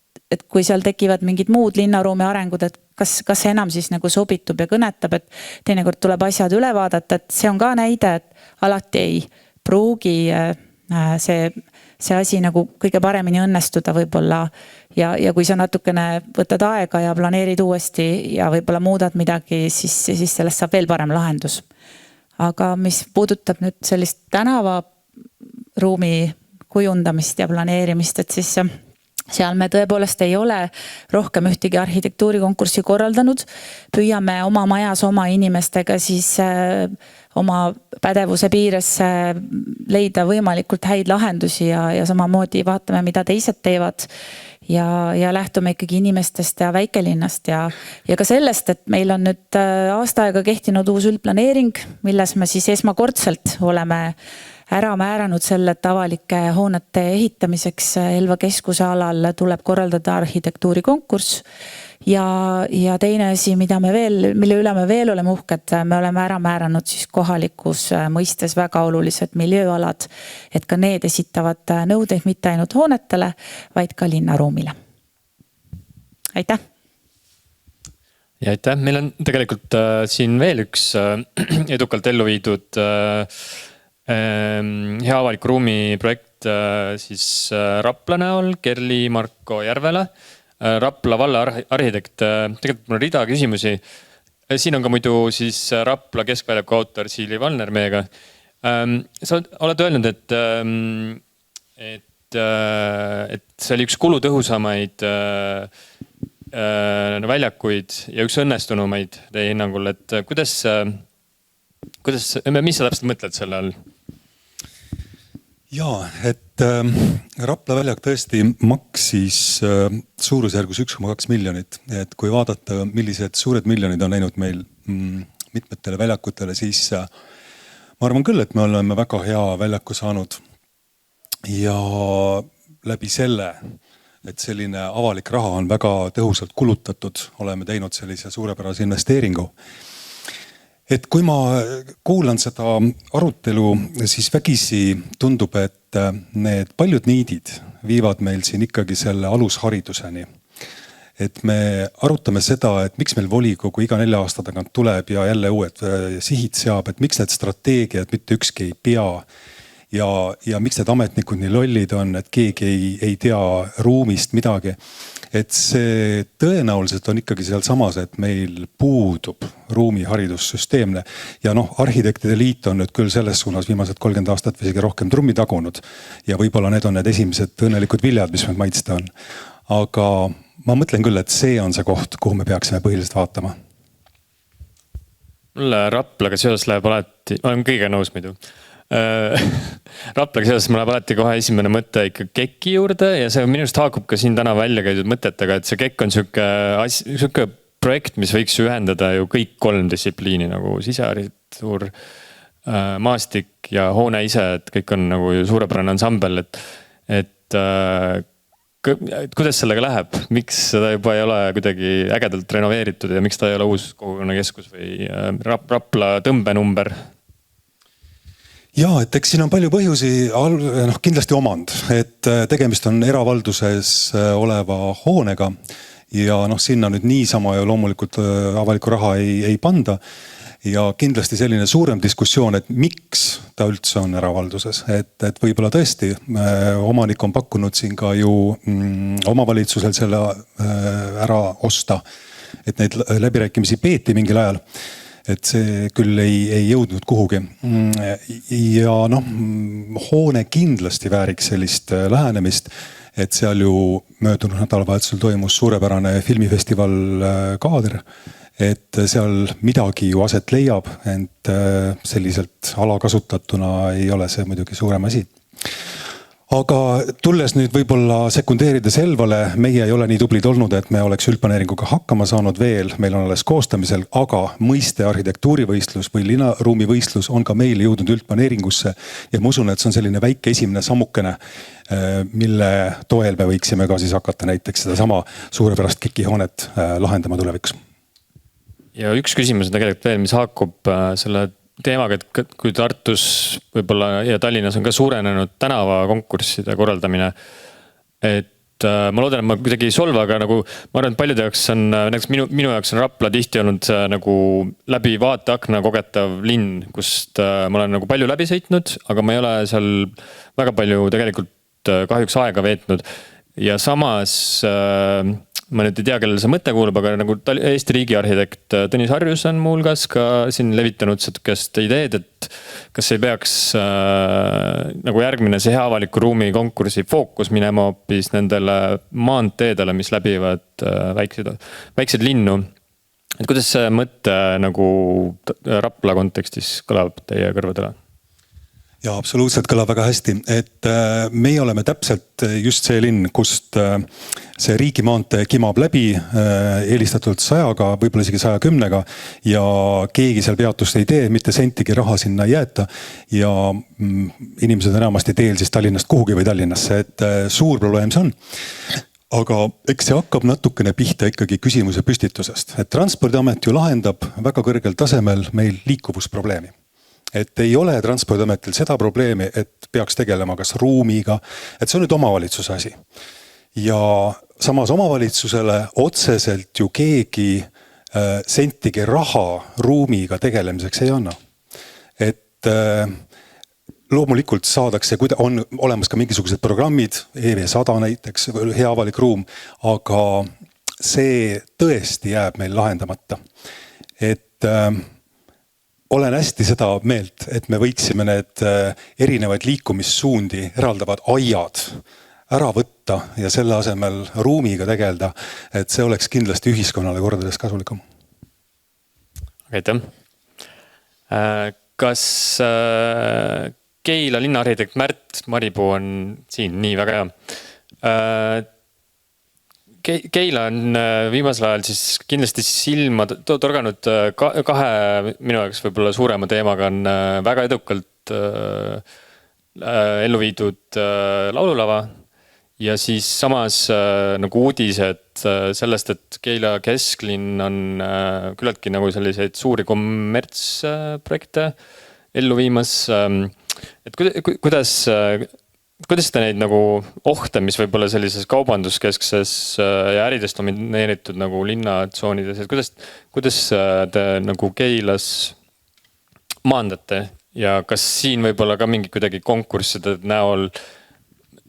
kui seal tekivad mingid muud linnaruumi arengud, et kas enam siis nagu sobitub ja kõnetab, et teinekord tuleb asjad üle vaadata, et see on ka näide, et alati ei pruugi see asi nagu kõige paremini õnnestuda võib-olla ja kui sa natukene võtad aega ja planeerid uuesti ja võib-olla muudad midagi, siis sellest saab veel parem lahendus. Aga mis puudutab nüüd sellist tänavaruumi kujundamist ja planeerimist, et siis seal me tõepoolest ei ole rohkem ühtegi arhitektuurikonkurssi korraldanud. Püüame oma majas oma inimestega siis oma pädevuse piires leida võimalikult häid lahendusi ja samamoodi vaatame, mida teised teevad ja lähtume ikkagi inimestest ja väikelinnast ja ka sellest, et meil on nüüd aasta aega kehtinud uus üldplaneering, milles me siis esmakordselt oleme ära määranud selle, et avalike hoonete ehitamiseks Elva keskuse alal tuleb korraldada arhitektuurikonkurss. Ja teine asi, mille üle me veel oleme uhked, me oleme ära määranud siis kohalikus mõistes väga olulised miljööalad, et ka need esitavad nõudeid mitte ainult hoonetele, vaid ka linnaruumile. aitäh! ja aitäh, meil on tegelikult siin veel üks edukalt ellu viidud hea avaliku ruumi projekt siis Rapla näol, Kerli-Marko Järvela. Rapla valla arhitekt, tegelikult mul on rida küsimusi. Siin on ka muidu siis Rapla keskväljaku autor Siili Valner meiega. Sa oled öelnud, et see oli üks kulutõhusamaid väljakuid ja üks õnnestunumaid teie hinnangul, et kuidas, mis sa täpselt mõtled selle all? Jaa, et Rapla väljak tõesti maksis suurusjärgus 1,2 miljonit. Et kui vaadata, millised suured miljonid on läinud meil mitmetele väljakutele, siis ma arvan küll, et me oleme väga hea väljaku saanud. Ja läbi selle, et selline avalik raha on väga tõhusalt kulutatud, oleme teinud sellise suurepärase investeeringu. Et kui ma kuulan seda arutelu, siis vägisi tundub, et need paljud niidid viivad meil siin ikkagi selle alushariduseni. Et me arutame seda, et miks meil volikogu iga 4 aasta tagant tuleb ja jälle uued sihid seab, et miks need strateegiad mitte ükski ei pea ja miks need ametnikud nii lollid on, et keegi ei tea ruumist midagi. Et see tõenäoliselt on ikkagi seal samas, et meil puudub ruumiharidussüsteemne. Ja arhitektide liit on nüüd küll selles suunas viimased 30 aastat või isegi rohkem trummi tagunud. Ja võib-olla need on need esimesed õnnelikud viljad, mis meil maitsta on. Aga ma mõtlen küll, et see on see koht, kuhu me peaksime põhiliselt vaatama. Mulle Raplaga seoses läheb alati, ma olen kõige nõus muidu. Raplaga seoses mul läheb alati kohe esimene mõte ikka KEK-i juurde ja see minust haakub ka siin täna välja käidud mõtetega, et see KEK on siuke projekt, mis võiks ühendada ju kõik 3 distsipliini nagu sisearhitektuur, maastik ja hoone ise, et kõik on nagu ju suurepärane ansambel, et kuidas sellega läheb, miks seda juba ei ole kuidagi ägedalt renoveeritud ja miks ta ei ole uus kogukonnakeskus või Rapla tõmbenumber? Jaa, et eks siin on palju põhjusi, kindlasti omand, et tegemist on eravalduses oleva hoonega ja sinna nüüd niisama ja loomulikult avaliku raha ei panda. Ja kindlasti selline suurem diskussioon, et miks ta üldse on eravalduses, et võib-olla tõesti omanik on pakkunud siin ka ju omavalitsusel selle ära osta, et neid läbirääkimisi peeti mingil ajal. Et see küll ei jõudnud kuhugi. Ja hoone kindlasti vääriks sellist lähenemist, et seal ju möödunud nädalavahetusel toimus suurepärane filmifestival Kaader, et seal midagi ju aset leiab, ent selliselt alakasutatuna ei ole see muidugi suurem asi. Aga tulles nüüd võib-olla sekundeerides Elvale, meie ei ole nii tublid olnud, et me oleks üldplaneeringuga hakkama saanud veel, meil on alles koostamisel, aga mõiste arhitektuurivõistlus või linnaruumivõistlus on ka meil jõudnud üldplaneeringusse ja ma usun, et see on selline väike esimene sammukene, mille toel me võiksime ka siis hakata näiteks seda sama suurepärast KEK-hoonet lahendama tulevikus. Ja üks küsimus on tegelikult veel, mis haakub selle teemaga, et kui Tartus võib-olla ja Tallinnas on ka suurenenud tänavakonkursside korraldamine, et ma loodan, et ma kuidagi ei solva, aga nagu ma arvan, et paljude jaoks on, näiteks minu jaoks on Rapla tihti olnud nagu läbi vaateakna kogetav linn, kust ma olen nagu palju läbi sõitnud, aga ma ei ole seal väga palju tegelikult kahjuks aega veetnud. Ja samas ma nüüd ei tea, kellele see mõte kuulub, aga nagu Eesti riigiarhitekt Tõnis Harjus on muuhulgas ka siin levitanud setkest ideed, et kas ei peaks nagu järgmine see hea avaliku ruumi konkursi fookus minema hoopis nendele maanteedele, mis läbivad väikseid linnu. Et kuidas see mõte nagu Rapla kontekstis kõlab teie kõrvadele? Ja absoluutselt kõlab väga hästi, et meie oleme täpselt just see linn, kust see riigimaantee kimab läbi eelistatult 100-ga, võib-olla isegi 110-ga ja keegi seal peatust ei tee, mitte sentigi raha sinna ei jäeta ja inimesed enamasti teel siis Tallinnast kuhugi või Tallinnasse, et suur probleem see on. Aga eks see hakkab natukene pihta ikkagi küsimuse püstitusest, et Transpordiamet ju lahendab väga kõrgel tasemel meil liikuvusprobleemi. Et ei ole Transpordiametil seda probleemi, et peaks tegelema kas ruumiga, et see on nüüd omavalitsuse asi. Ja samas omavalitsusele otseselt ju keegi sentigi raha ruumiga tegelemiseks ei anna. Et loomulikult saadakse, on olemas ka mingisugused programmid, EV100 näiteks, hea avalik ruum, aga see tõesti jääb meil lahendamata. Et olen hästi seda meelt, et me võiksime need erinevaid liikumissuundi eraldavad aiad ära võtta ja selle asemel ruumiga tegeleda, et see oleks kindlasti ühiskonnale kordades kasulikum. Aitäh. Kas Keila linnaarhitekt Märt Maripuu on siin? Nii, väga hea. Keila on viimasel ajal siis kindlasti silma torganud kahe minu jaoks võib-olla suurema teemaga on väga edukalt ellu viidud laululava ja siis samas nagu uudised sellest, et Keila kesklinn on küllaltki nagu selliseid suuri kommertsprojekte ellu viimas. Et kuidas te neid nagu ohte, mis võib-olla sellises kaubanduskeskses ja äridest domineeritud nagu linnatsoonides, et kuidas te nagu Keilas maandate ja kas siin võib-olla ka mingi kuidagi konkursside näol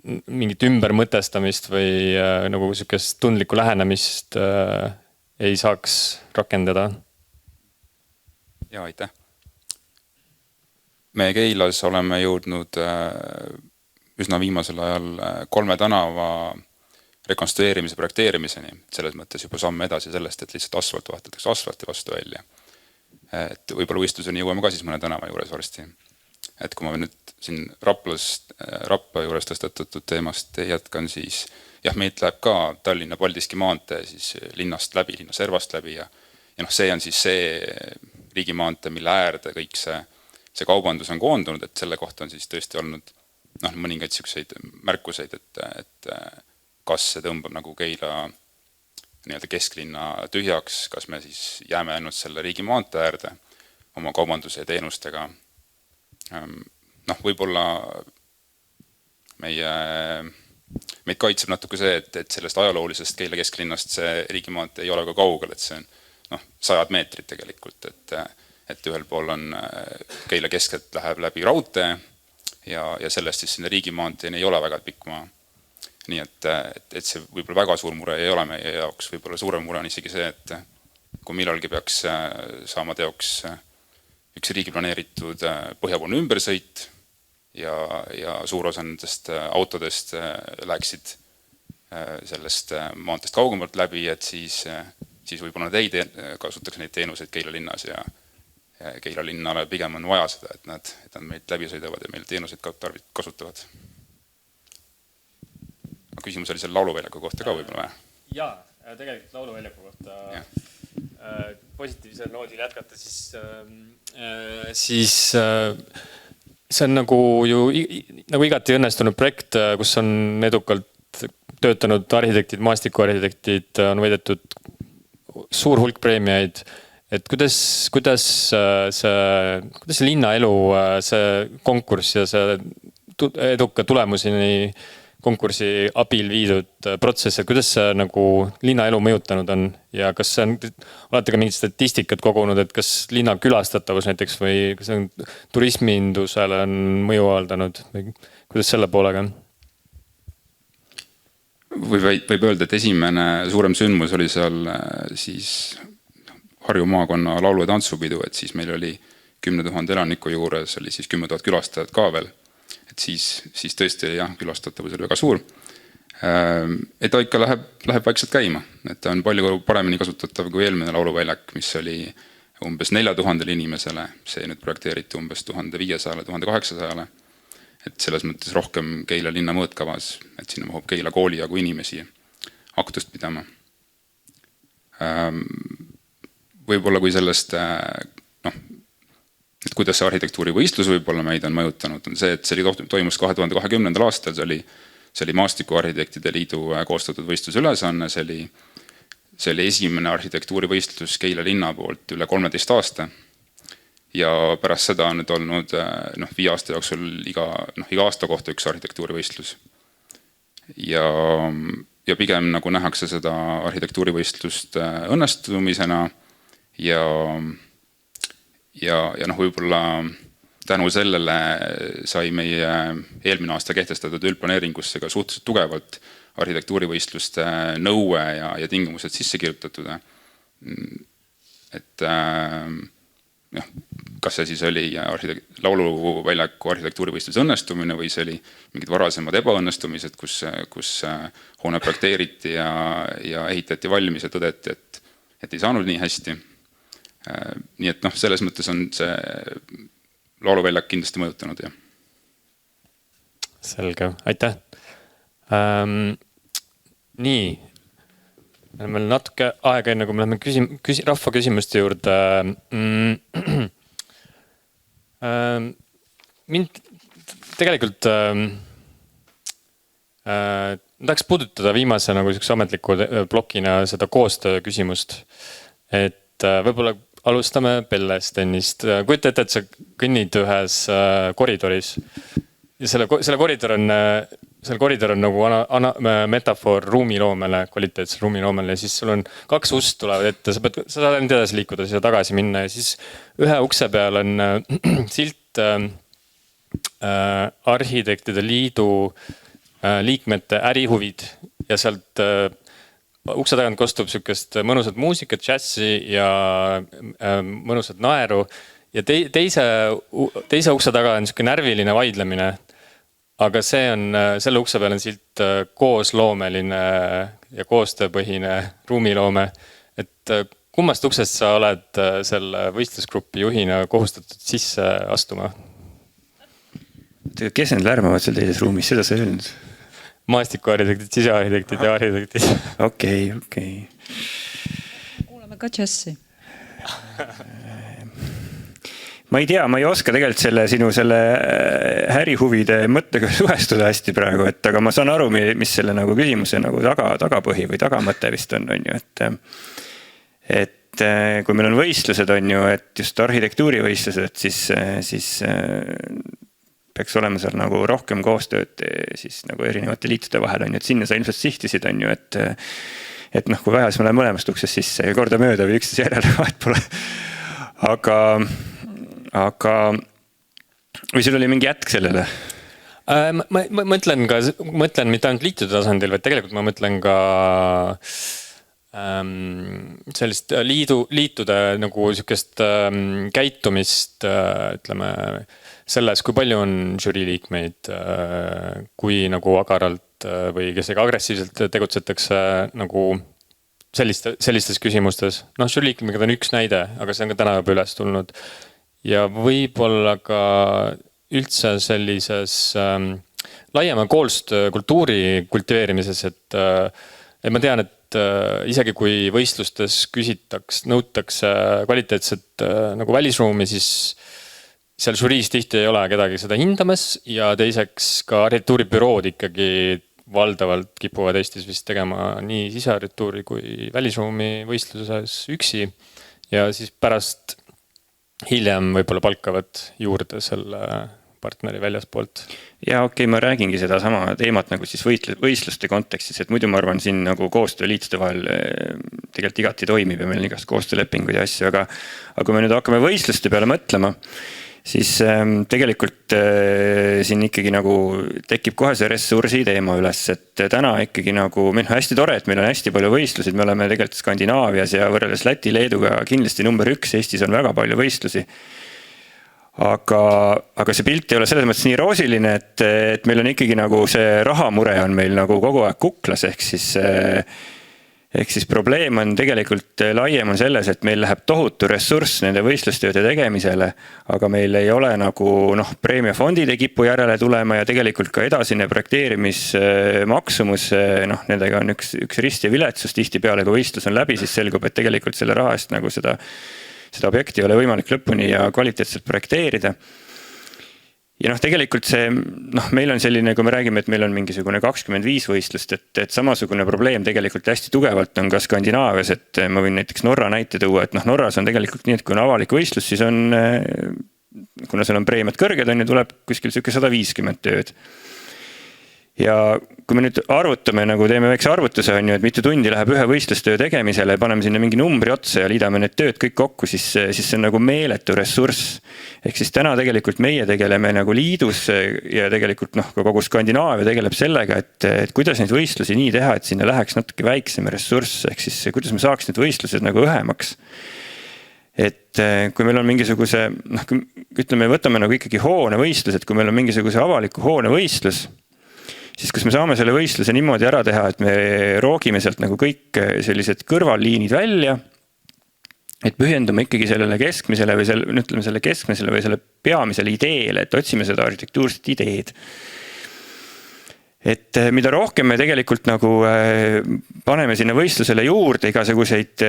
mingit ümbermõtestamist või nagu sükest tundlikku lähenemist ei saaks rakendada? Ja, aitäh. Me Keilas oleme jõudnud üsna viimasel ajal 3 tänava rekonstrueerimise projekteerimiseni. Selles mõttes juba samme edasi sellest, et lihtsalt asfalt vahtatakse asfalti vastu välja. Et võib-olla võistluseni jõuame ka siis mõne tänava juures varsti. Et kui ma nüüd siin Rapla juures tõstatatud teemast jätkan, siis jah, meilt läheb ka Tallinna Paldiski maantee siis linnast läbi, linna servast läbi ja see on siis see riigimaantee, mille äärde kõik see kaubandus on koondunud, et selle kohta on siis tõesti olnud mõningaid selliseid märkuseid, et kas see tõmbab nagu Keila nii-öelda kesklinna tühjaks, kas me siis jääme ainult selle riigi maantee äärde oma kaubanduse ja teenustega. Võib-olla meid kaitseb natuke see, et sellest ajaloolisest Keila kesklinnast see riigi maantee ei ole ka kaugel, et see on 100 meetrit tegelikult, et ühel pool on Keila keskelt läheb läbi raudtee ja sellest siis sinna riigimaanteeni ei ole väga pikk maa. Nii et see võib-olla väga suur mure ei ole meie jaoks, võib-olla suurem mure on isegi see, et kui millalgi peaks saama teoks üks riigi planeeritud põhjapoolne ümbersõit ja suur osa nendest autodest läheksid sellest maantest kaugemalt läbi, et siis võib-olla nad ei kasutaks neid teenuseid Keila linnas ja Keila linnale pigem on vaja seda, et nad meid läbi sõidavad ja meil teenuseid kasutavad. Küsimus oli selle lauluväljaku kohta ka võib-olla või? Jaa, tegelikult lauluväljaku kohta positiivsel noodil jätkata, siis see on nagu ju nagu igati õnnestunud projekt, kus on edukalt töötanud arhitektid, maastikuarhitektid, on võidetud suur hulk preemiaid. Et kuidas see linnaelu, see konkurss ja see eduka tulemuseni konkursi abil viidud protsess, et kuidas see nagu linnaelu mõjutanud on ja kas olete ka mingit statistikat kogunud, et kas linna külastatavus näiteks või kas on turismindusele on mõju avaldanud või kuidas selle poolega? Võib öelda, et esimene suurem sündmus oli seal siis Harju maakonna laulu- ja tantsupidu, et siis meil oli 10 000 elaniku juures, oli siis 10 000 külastajat ka veel. Et siis tõesti jah, külastatavus oli väga suur. Et ta ikka läheb vaikselt käima, et ta on palju paremini kasutatav kui eelmine lauluväljak, mis oli umbes 4000 inimesele, see nüüd projekteeriti umbes 1500-1800. Et selles mõttes rohkem Keila linna mõõtkavas, et sinna mahub Keila kooli jagu inimesi aktust pidama. Võib-olla kui sellest, et kuidas see arhitektuurivõistlus võib-olla meid on mõjutanud, on see, et see toimus 2020. aastal, see oli Maastikuarhitektide Liidu koostatud võistlusülesanne, see oli esimene arhitektuurivõistlus Keila linna poolt üle 13 aasta. Ja pärast seda on nüüd olnud 5 aasta jooksul iga aasta kohta üks arhitektuurivõistlus. Ja ja pigem nagu nähakse seda arhitektuurivõistlust õnnestumisena ja noh, võib-olla tänu sellele sai meie eelmine aasta kehtestatud üldplaneeringusse ka suhteliselt tugevalt arhitektuurivõistluste nõue ja tingimused sisse kirjutatud. Et noh, kas see siis oli lauluväljaku arhitektuurivõistluse õnnestumine või see oli mingid varasemad ebaõnnestumised, kus hoone projekteeriti ja ehitati valmis ja tõdeti, et ei saanud nii hästi. Nii et noh, selles mõttes on see lauluväljak kindlasti mõjutanud. Ja. Selge, aitäh. Nii, meil natuke aega enne, kui me läheme rahva küsimuste juurde. Mind tegelikult tahaks puudutada viimase nagu ametliku blokina seda koostöö küsimust. Et võib-olla alustame Pellestennist. Kujuta ette, et sa kõnnid ühes koridoris ja selle koridor on nagu metafoor ruumiloomele, kvaliteetsele ruumiloomele ja siis sul on 2 ust tulevad ette, sa saad nüüd edasi liikuda, siis tagasi minna ja siis ühe ukse peal on silt Arhitektide Liidu liikmete ärihuvid ja sealt ukse tagant kostub sükest mõnusat muusikat, džässi ja mõnusat naeru ja teise ukse taga on niisugune närviline vaidlemine. Aga selle ukse peal on silt koosloomeline ja koostööpõhine ruumiloome. Et kummast uksest sa oled selle võistlusgrupi juhina kohustatud sisse astuma? Kes need lärmavad seal teises ruumis, seda sa ei öelnud? Maastikuarhitektid, sisearhitektid ja arhitektid. Okei. Kuulame ka džässi. Ma ei tea, ma ei oska tegelikult sinu ärihuvide mõttega suhestuda hästi praegu, aga ma saan aru, mis selle nagu küsimuse nagu tagapõhi või tagamõte vist on ju, et kui meil on võistlused on ju, et just arhitektuurivõistlused, siis peaks olema seal nagu rohkem koostööd siis nagu erinevate liitude vahel on ju, et sinna sa ilmselt sihtisid on ju, et noh, kui vähe, siis me läheme mõlemast uksest sisse ja korda mööda või üksteise järele vahet pole. Aga või sul oli mingi jätk sellele? Ma mõtlen mitte ainult liitude tasandil, vaid tegelikult ma mõtlen ka sellist liitude nagu sükest käitumist, ütleme, selles, kui palju on žürii liikmeid, kui nagu agaralt või kes agressiivselt tegutsetakse nagu sellistes küsimustes. Noh, žürii liikmeid on üks näide, aga see on ka täna juba üles tulnud. Ja võib-olla ka üldse sellises laiema koostöökultuuri kultiveerimises, et ma tean, et isegi kui võistlustes nõutakse kvaliteetset nagu välisruumi, siis seal žüriis tihti ei ole kedagi seda hindamas ja teiseks ka arhitektuuribürood ikkagi valdavalt kipuvad Eestis vist tegema nii sisearhitektuuri kui välisruumi võistluses üksi ja siis pärast hiljem võib-olla palkavad juurde selle partneri väljaspoolt. Ja okei, ma räägingi seda sama teemat nagu siis võistluste kontekstis, et muidu ma arvan siin nagu koostöö liitude vahel tegelikult igati toimib ja meil on igast koostöölepingud ja asju, aga kui me nüüd hakkame võistluste peale mõtlema, siis tegelikult siin ikkagi nagu tekib kohe see ressursi teema üles, et täna ikkagi nagu meil on hästi tore, et meil on hästi palju võistlusid, me oleme tegelikult Skandinaavias ja võrreldes Läti, Leeduga kindlasti number 1, Eestis on väga palju võistlusi. Aga see pilt ei ole selles mõttes nii roosiline, et meil on ikkagi nagu see rahamure on meil nagu kogu aeg kuklas, ehk siis probleem on tegelikult laiem on selles, et meil läheb tohutu ressurss nende võistlustööde tegemisele, aga meil ei ole nagu preemiafondid ei kipu järele tulema ja tegelikult ka edasine projekteerimismaksumus, nendega on üks rist ja viletsus tihti peale, kui võistlus on läbi, siis selgub, et tegelikult selle raha eest nagu seda objekti ei ole võimalik lõpuni ja kvaliteetselt projekteerida. Ja tegelikult see, meil on selline, kui me räägime, et meil on mingisugune 25 võistlust, et samasugune probleem tegelikult hästi tugevalt on ka Skandinaavias, et ma võin näiteks Norra näite tuua, et Norras on tegelikult nii, et kui on avalik võistlus, siis on, kuna seal on preemiad kõrged, tuleb kuskil 150 tööd. Ja kui me nüüd arvutame, nagu teeme väikse arvutuse, on ju, et mitu tundi läheb ühe võistlustöö tegemisele, paneme sinna mingi numbri otsa ja liidame need tööd kõik kokku, siis see on nagu meeletu ressurss. Ehk siis täna tegelikult meie tegeleme nagu liidus ja tegelikult ka kogu Skandinaavia tegeleb sellega, et kuidas neid võistlusi nii teha, et sinna läheks natuke väiksem ressurss, ehk siis kuidas me saaks need võistlused nagu õhemaks. Et kui meil on mingisuguse, ütleme, võtame nagu ikkagi hoonevõistlus, et kui meil on mingisuguse avaliku hoonevõistlus, siis kus me saame selle võistluse niimoodi ära teha, et me roogime sealt nagu kõik sellised kõrvalliinid välja, et pühendume ikkagi sellele keskmisele või selle keskmisele või selle peamisele ideele, et otsime seda arhitektuurset ideed. Et mida rohkem me tegelikult nagu paneme sinna võistlusele juurde igasuguseid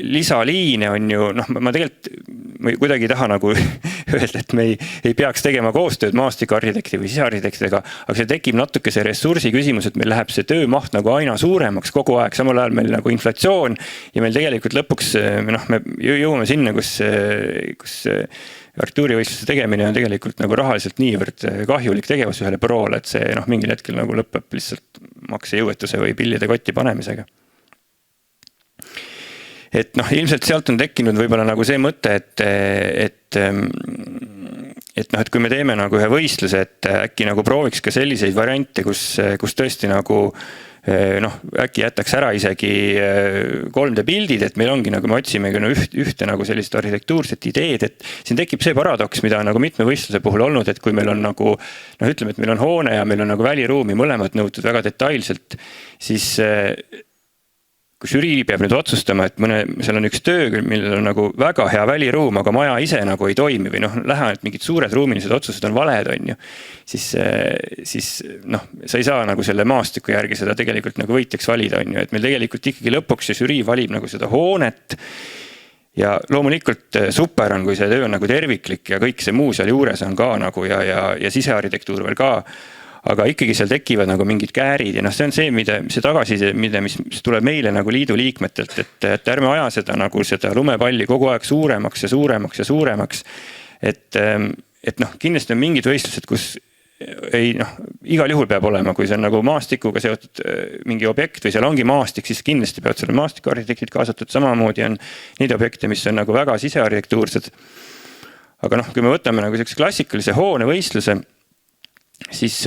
lisaliine on ju, ma tegelikult kuidagi ei taha nagu öelda, et me ei peaks tegema koostööd maastikuarhitekti või sisearhitektidega, aga see tekib natuke see ressursi küsimus, et meil läheb see töömaht nagu aina suuremaks kogu aeg, samal ajal meil nagu inflatsioon ja meil tegelikult lõpuks me jõuame sinna, kus arhitektuurivõistluse tegemine on tegelikult nagu rahaliselt niivõrd kahjulik tegevus ühele büroole, et see mingil hetkel nagu lõpeb lihtsalt maksejõuetuse või pillide kotti panemisega. Et ilmselt sealt on tekkinud võib-olla nagu see mõte, et kui me teeme nagu ühe võistluse, et äkki nagu prooviks ka selliseid variante, kus tõesti nagu äkki jätaks ära isegi 3D pildid, et meil ongi nagu me otsime ühte nagu sellist arhitektuurset ideed, et siin tekib see paradoks, mida on nagu mitme võistluse puhul olnud, et kui meil on nagu, ütleme, et meil on hoone ja meil on nagu väliruumi mõlemad nõutud väga detailselt, siis kui žürii peab nüüd otsustama, et seal on üks töö, millel on nagu väga hea väliruum, aga maja ise nagu ei toimi või lähe, et mingid suured ruumilised otsused on valed, on ju, siis sa ei saa nagu selle maastiku järgi seda tegelikult nagu võitjaks valida, on ju, et meil tegelikult ikkagi lõpuks see žürii valib nagu seda hoonet ja loomulikult super on, kui see töö on nagu terviklik ja kõik see muu seal juures on ka nagu ja sisearhitektuur veel ka. Aga ikkagi seal tekivad nagu mingid käärid ja see on see tagasiside, mis tuleb meile nagu liidu liikmetelt, et ärme aja seda nagu seda lumepalli kogu aeg suuremaks ja suuremaks ja suuremaks. Et kindlasti on mingid võistlused, kus igal juhul peab olema, kui see on nagu maastikuga seotud mingi objekt või seal ongi maastik, siis kindlasti peavad selle maastikuarhitektid kaasatud, samamoodi on neid objekte, mis on nagu väga sisearhitektuursed. Aga kui me võtame nagu sellise klassikalise hoonevõistluse, siis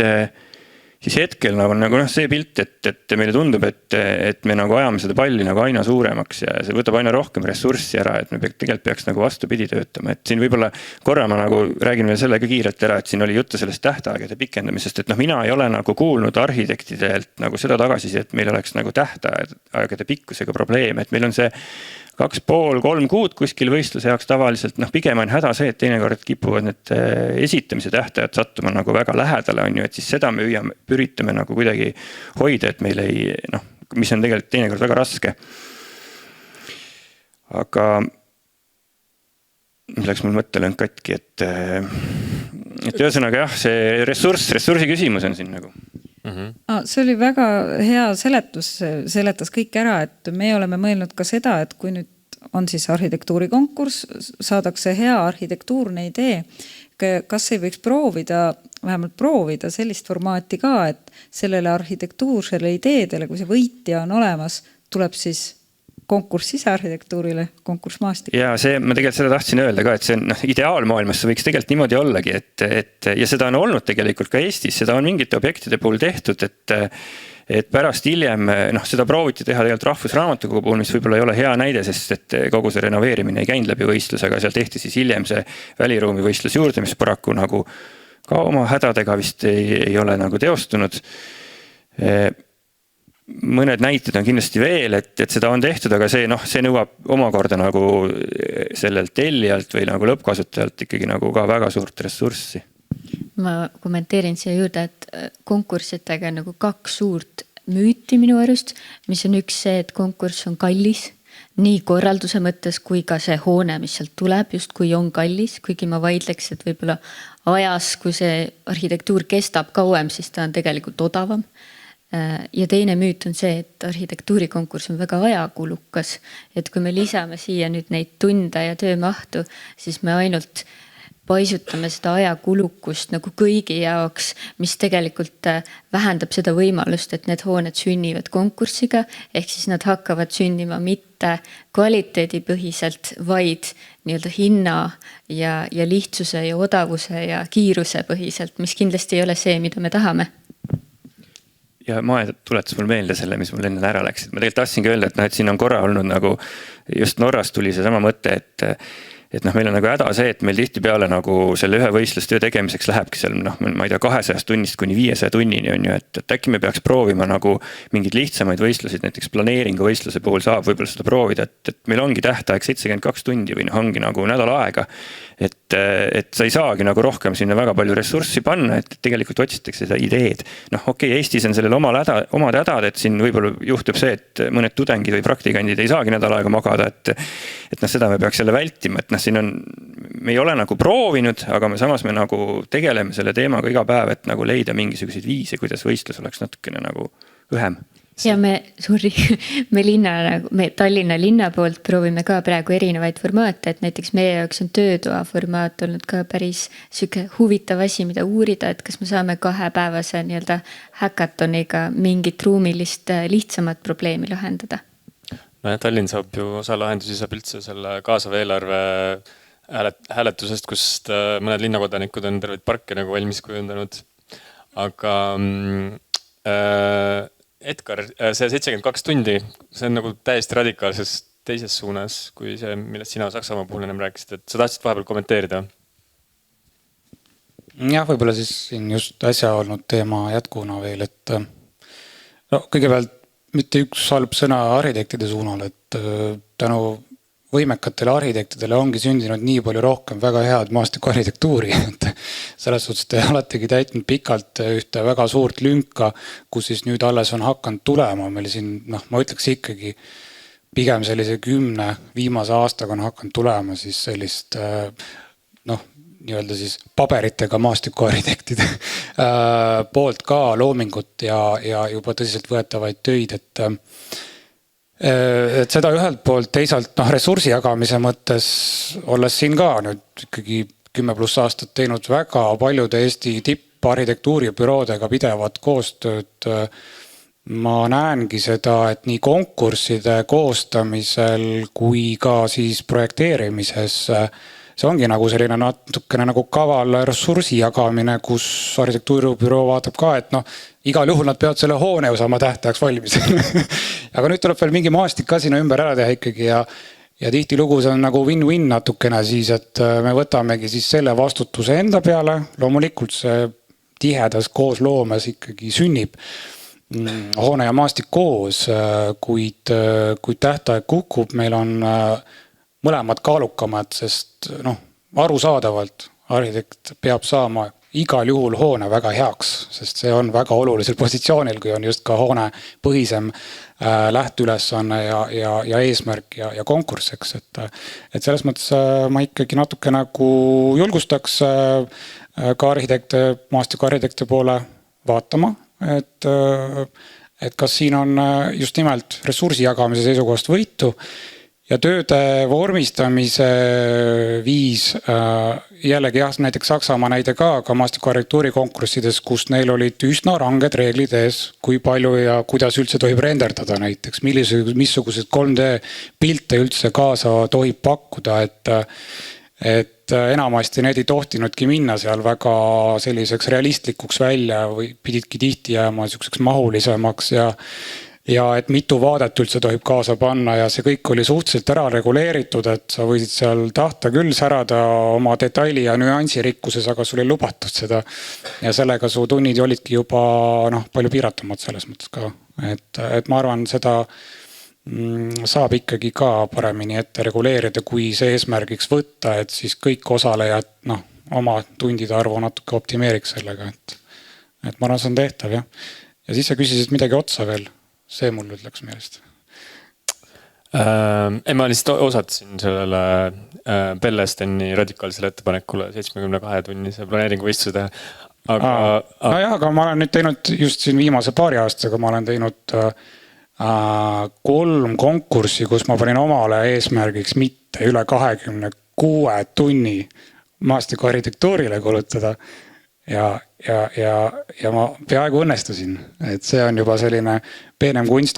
hetkel on nagu see pilt, et meile tundub, et me nagu ajame seda palli nagu aina suuremaks ja see võtab aina rohkem ressurssi ära, et me tegelikult peaks nagu vastupidi töötama. Et siin võib-olla korra ma nagu räägin veel sellega kiirelt ära, et siin oli juttu sellest tähtaegade pikendamisest, et mina ei ole nagu kuulnud arhitektidelt nagu seda tagasisidet, et meil oleks nagu tähtaegade pikkusega probleem, et meil on see 2,5-3 kuud kuskil võistluse jaoks tavaliselt, pigem on häda see, et teinekord kipuvad need esitamise tähtajad sattuma nagu väga lähedale, on ju, et siis seda me üritame nagu kuidagi hoida, et meil ei, mis on tegelikult teinekord väga raske. Aga läks mul mõttelõng katki, et ühesõnaga jah, see ressursi küsimus on siin nagu. See oli väga hea seletas kõik ära, et me oleme mõelnud ka seda, et kui nüüd on siis arhitektuurikonkurss, saadakse hea arhitektuurne idee, kas ei võiks vähemalt proovida sellist formaati ka, et sellele arhitektuursele ideedele, kui see võitja on olemas, tuleb siis konkurss sisearhitektuurile, konkurss maastik. Ja ma tegelikult seda tahtsin öelda ka, et see on ideaalmaailmas, see võiks tegelikult niimoodi ollagi, ja seda on olnud tegelikult ka Eestis, seda on mingite objektide puhul tehtud, et pärast hiljem, seda prooviti teha tegelikult Rahvusraamatukogu puhul, mis võib-olla ei ole hea näide, sest et kogu see renoveerimine ei käinud läbi võistlus, aga seal tehti siis hiljem see väliruumi võistlus juurde, mis paraku nagu ka oma hädadega vist ei ole nagu teostunud. Mõned näited on kindlasti veel, et seda on tehtud, aga see nõuab omakorda nagu sellelt tellijalt või nagu lõppkasutajalt ikkagi nagu ka väga suurt ressurssi. Ma kommenteerin siia juurde, et konkursitega nagu 2 suurt müüti minu arust, mis on üks see, et konkurss on kallis, nii korralduse mõttes kui ka see hoone, mis sealt tuleb, just kui on kallis, kuigi ma vaidleks, et võib-olla ajas, kui see arhitektuur kestab kauem, siis ta on tegelikult odavam. Ja teine müüt on see, et arhitektuurikonkurss on väga ajakulukas, et kui me lisame siia nüüd neid tunde ja töömahtu, siis me ainult paisutame seda ajakulukust nagu kõigi jaoks, mis tegelikult vähendab seda võimalust, et need hooned sünnivad konkursiga, ehk siis nad hakkavad sünnima mitte kvaliteedipõhiselt, vaid nii-öelda hinna ja lihtsuse ja odavuse ja kiiruse põhiselt, mis kindlasti ei ole see, mida me tahame. Ja Mae tuletas mul meelde selle, mis mul enne ära läks. Ma tegelikult tahtsingi öelda, et siin on korra olnud nagu, just Norras tuli see sama mõte, et meil on nagu häda see, et meil tihtipeale nagu selle ühe võistlustöö tegemiseks lähebki seal, ma ei tea, 200 tunnist kuni 500 tunnini on ju, et äkki me peaks proovima nagu mingeid lihtsamaid võistlusid, näiteks planeeringu võistluse puhul saab võib-olla seda proovida, et meil ongi tähtaeg 72 tundi või ongi nagu nädal aega. Et sa ei saagi nagu rohkem sinna väga palju ressurssi panna, et tegelikult otsitakse seda ideed. Okei, Eestis on sellel omad hädad, et siin võib-olla juhtub see, et mõned tudengid või praktikandid ei saagi nädal aega magada, et seda me peaks jälle vältima, et siin on, me ei ole nagu proovinud, aga me nagu tegeleme selle teemaga iga päev, et nagu leida mingisuguseid viise, kuidas võistlus oleks natukene nagu õhem. Ja me Tallinna linna poolt proovime ka praegu erinevaid formaate, et näiteks meie jaoks on töötoa formaat olnud ka päris süke huvitav asi, mida uurida, et kas me saame 2-päevase nii-öelda häkatoniga mingit ruumilist lihtsamat probleemi lahendada. Tallinn saab ju osa lahendusi saab üldse selle kaasava eelarve hääletusest, kust mõned linnakodanikud on terveid parke nagu valmis kujundanud. Aga Edgar, see 72 tundi, see on nagu täiesti radikaalses teises suunas, kui see, millest sina Saksamaa puhul ennem rääkisid, et sa tahtsid vahepeal kommenteerida? Jah, võib-olla siis siin just äsja olnud teema jätkuna veel, et kõigepealt mitte üks halb sõna arhitektide suunal, et tänu võimekatele arhitektidele ongi sündinud nii palju rohkem väga head maastikuarhitektuuri, et selles suhtes te oletegi täitnud pikalt ühte väga suurt lünka, kus siis nüüd alles on hakanud tulema. Meil siin, ma ütleks ikkagi pigem sellise 10 viimase aastaga on hakanud tulema siis sellist, nii-öelda siis paberitega maastikuarhitektide poolt ka loomingut ja juba tõsiselt võetavaid töid, et seda ühelt poolt, teisalt ressursi jagamise mõttes, olles siin ka nüüd ikkagi 10+ aastat teinud väga paljude Eesti tipparhitektuuribüroodega pidevat koostööd, ma näengi seda, et nii konkursside koostamisel kui ka siis projekteerimises see ongi nagu selline natukene nagu kaval ressursi jagamine, kus arhitektuuribüroo vaatab ka, et igal juhul nad peavad selle hoone ju saama tähtajaks valmis. Aga nüüd tuleb veel mingi maastik ka sinna ümber ära teha ikkagi ja tihtilugu see on nagu win-win natukene siis, et me võtamegi siis selle vastutuse enda peale. Loomulikult see tihedas koosloomes ikkagi sünnib hoone ja maastik koos, kuid tähtaeg kukub, meil on mõlemad kaalukamad, sest arusaadavalt arhitekt peab saama igal juhul hoone väga heaks, sest see on väga olulisel positsioonil, kui on just ka hoone põhisem lähteülesanne ja eesmärk ja konkursseks. Et selles mõttes ma ikkagi natuke nagu julgustaks ka arhitekte, maastikuarhitekte poole vaatama, et kas siin on just nimelt ressursi jagamise seisukohast võitu. Ja tööde vormistamise viis, jällegi näiteks Saksamaa näide ka maastikuarhitektuuri konkurssides, kus neil olid üsna ranged reeglid ees, kui palju ja kuidas üldse tohib renderdada näiteks, missugused 3D pilte üldse kaasa tohib pakkuda, et enamasti need ei tohtinudki minna seal väga selliseks realistlikuks välja või pididki tihti jääma selliseks mahulisemaks ja et mitu vaadet üldse tohib kaasa panna ja see kõik oli suhteliselt ära reguleeritud, et sa võisid seal tahta küll särada oma detaili ja nüansirikkuses, aga sul ei lubatud seda. Ja sellega su tunnid olidki juba palju piiratumad selles mõttes ka. Et ma arvan, seda saab ikkagi ka paremini ette reguleerida, kui see eesmärgiks võtta, et siis kõik osalejad oma tundide arvu natuke optimeeriks sellega. Et ma arvan, see on tehtav, jah. Ja siis sa küsisid midagi otsa veel. See mul nüüd läks meelest. Ma lihtsalt osatasin sellele Bellesteni radikaalsele ettepanekule 72 tunnise planeeringu võistluse. Aga ma olen nüüd teinud just siin viimase paari aastaga, ma olen teinud 3 konkurssi, kus ma panin omale eesmärgiks mitte üle 26 tunni maastikuarhitektuurile kulutada. Ja ma peaaegu õnnestusin, et see on juba selline peenem kunst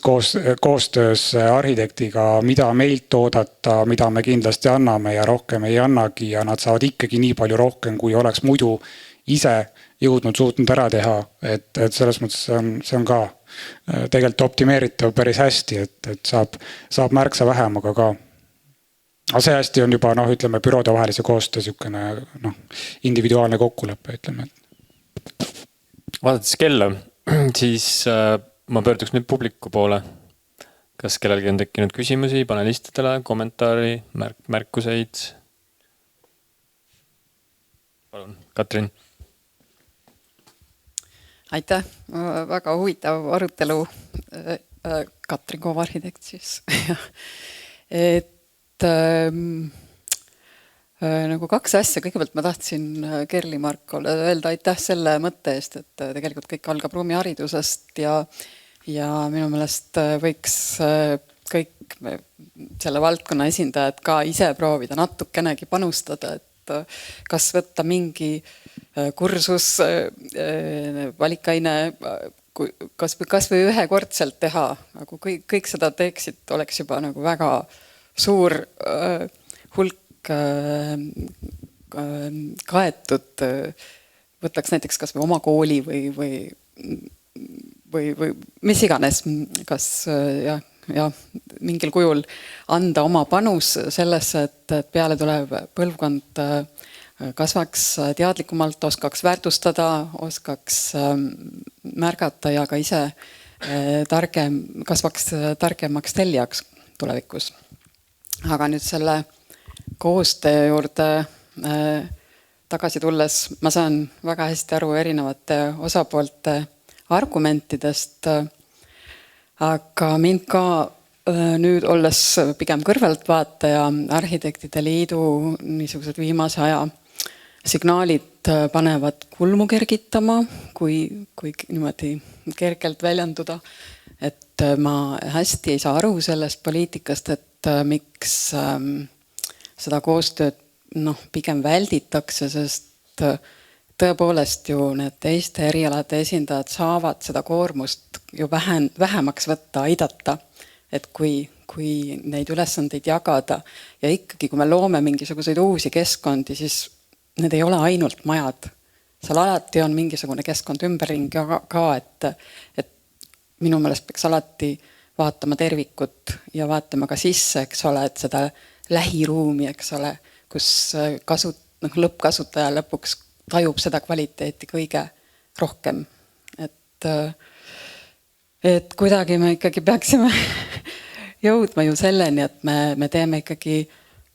koostöös arhitektiga, mida meilt oodata, mida me kindlasti anname ja rohkem ei annagi ja nad saavad ikkagi nii palju rohkem, kui oleks muidu ise suutnud ära teha, et selles mõttes see on ka tegelikult optimeeritav päris hästi, et saab märksa vähem, aga ka see hästi on juba, ütleme, büroode vahelise koostöö sihukene, individuaalne kokkulepe, ütleme. Vaadates kella, siis ma pöörduks nüüd publiku poole. Kas kellelgi on tekkinud küsimusi panelistidele, kommentaari, märkuseid? Palun, Katrin. Aitäh, väga huvitav arutelu. Katrin Koov, arhitekt siis. Nagu kaks asja, kõigepealt ma tahtsin Kerli Markole öelda aitäh selle mõtte eest, et tegelikult kõik algab ruumiharidusest ja minu meelest võiks kõik selle valdkonna esindajad ka ise proovida natukenegi panustada, et kas võtta mingi kursus, valikaine, kas või ühekordselt teha, aga kõik seda teeksid, oleks juba nagu väga suur hulk kaetud, võtaks näiteks kas või oma kooli või mis iganes, kas mingil kujul anda oma panus sellesse, et peale tulev põlvkond kasvaks teadlikumalt, oskaks väärtustada, oskaks märgata ja ka ise kasvaks targemaks tellijaks tulevikus. Aga nüüd selle koostöö juurde tagasi tulles ma saan väga hästi aru erinevate osapoolte argumentidest, aga mind ka nüüd olles pigem kõrvaltvaataja Arhitektide Liidu niisugused viimase aja signaalid panevad kulmu kergitama, kui niimoodi kergelt väljenduda, et ma hästi ei saa aru sellest poliitikast, et miks seda koostööd pigem välditakse, sest tõepoolest ju need teiste erialade esindajad saavad seda koormust ju vähemaks võtta, aidata, et kui neid ülesandeid jagada ja ikkagi, kui me loome mingisuguseid uusi keskkondi, siis need ei ole ainult majad. Seal alati on mingisugune keskkond ümberring ka, et minu meelest peaks alati vaatama tervikut ja vaatama ka sisse, eks ole, et seda lähiruumi, eks ole, kus lõppkasutaja lõpuks tajub seda kvaliteeti kõige rohkem. Et kuidagi me ikkagi peaksime jõudma ju selleni, et me teeme ikkagi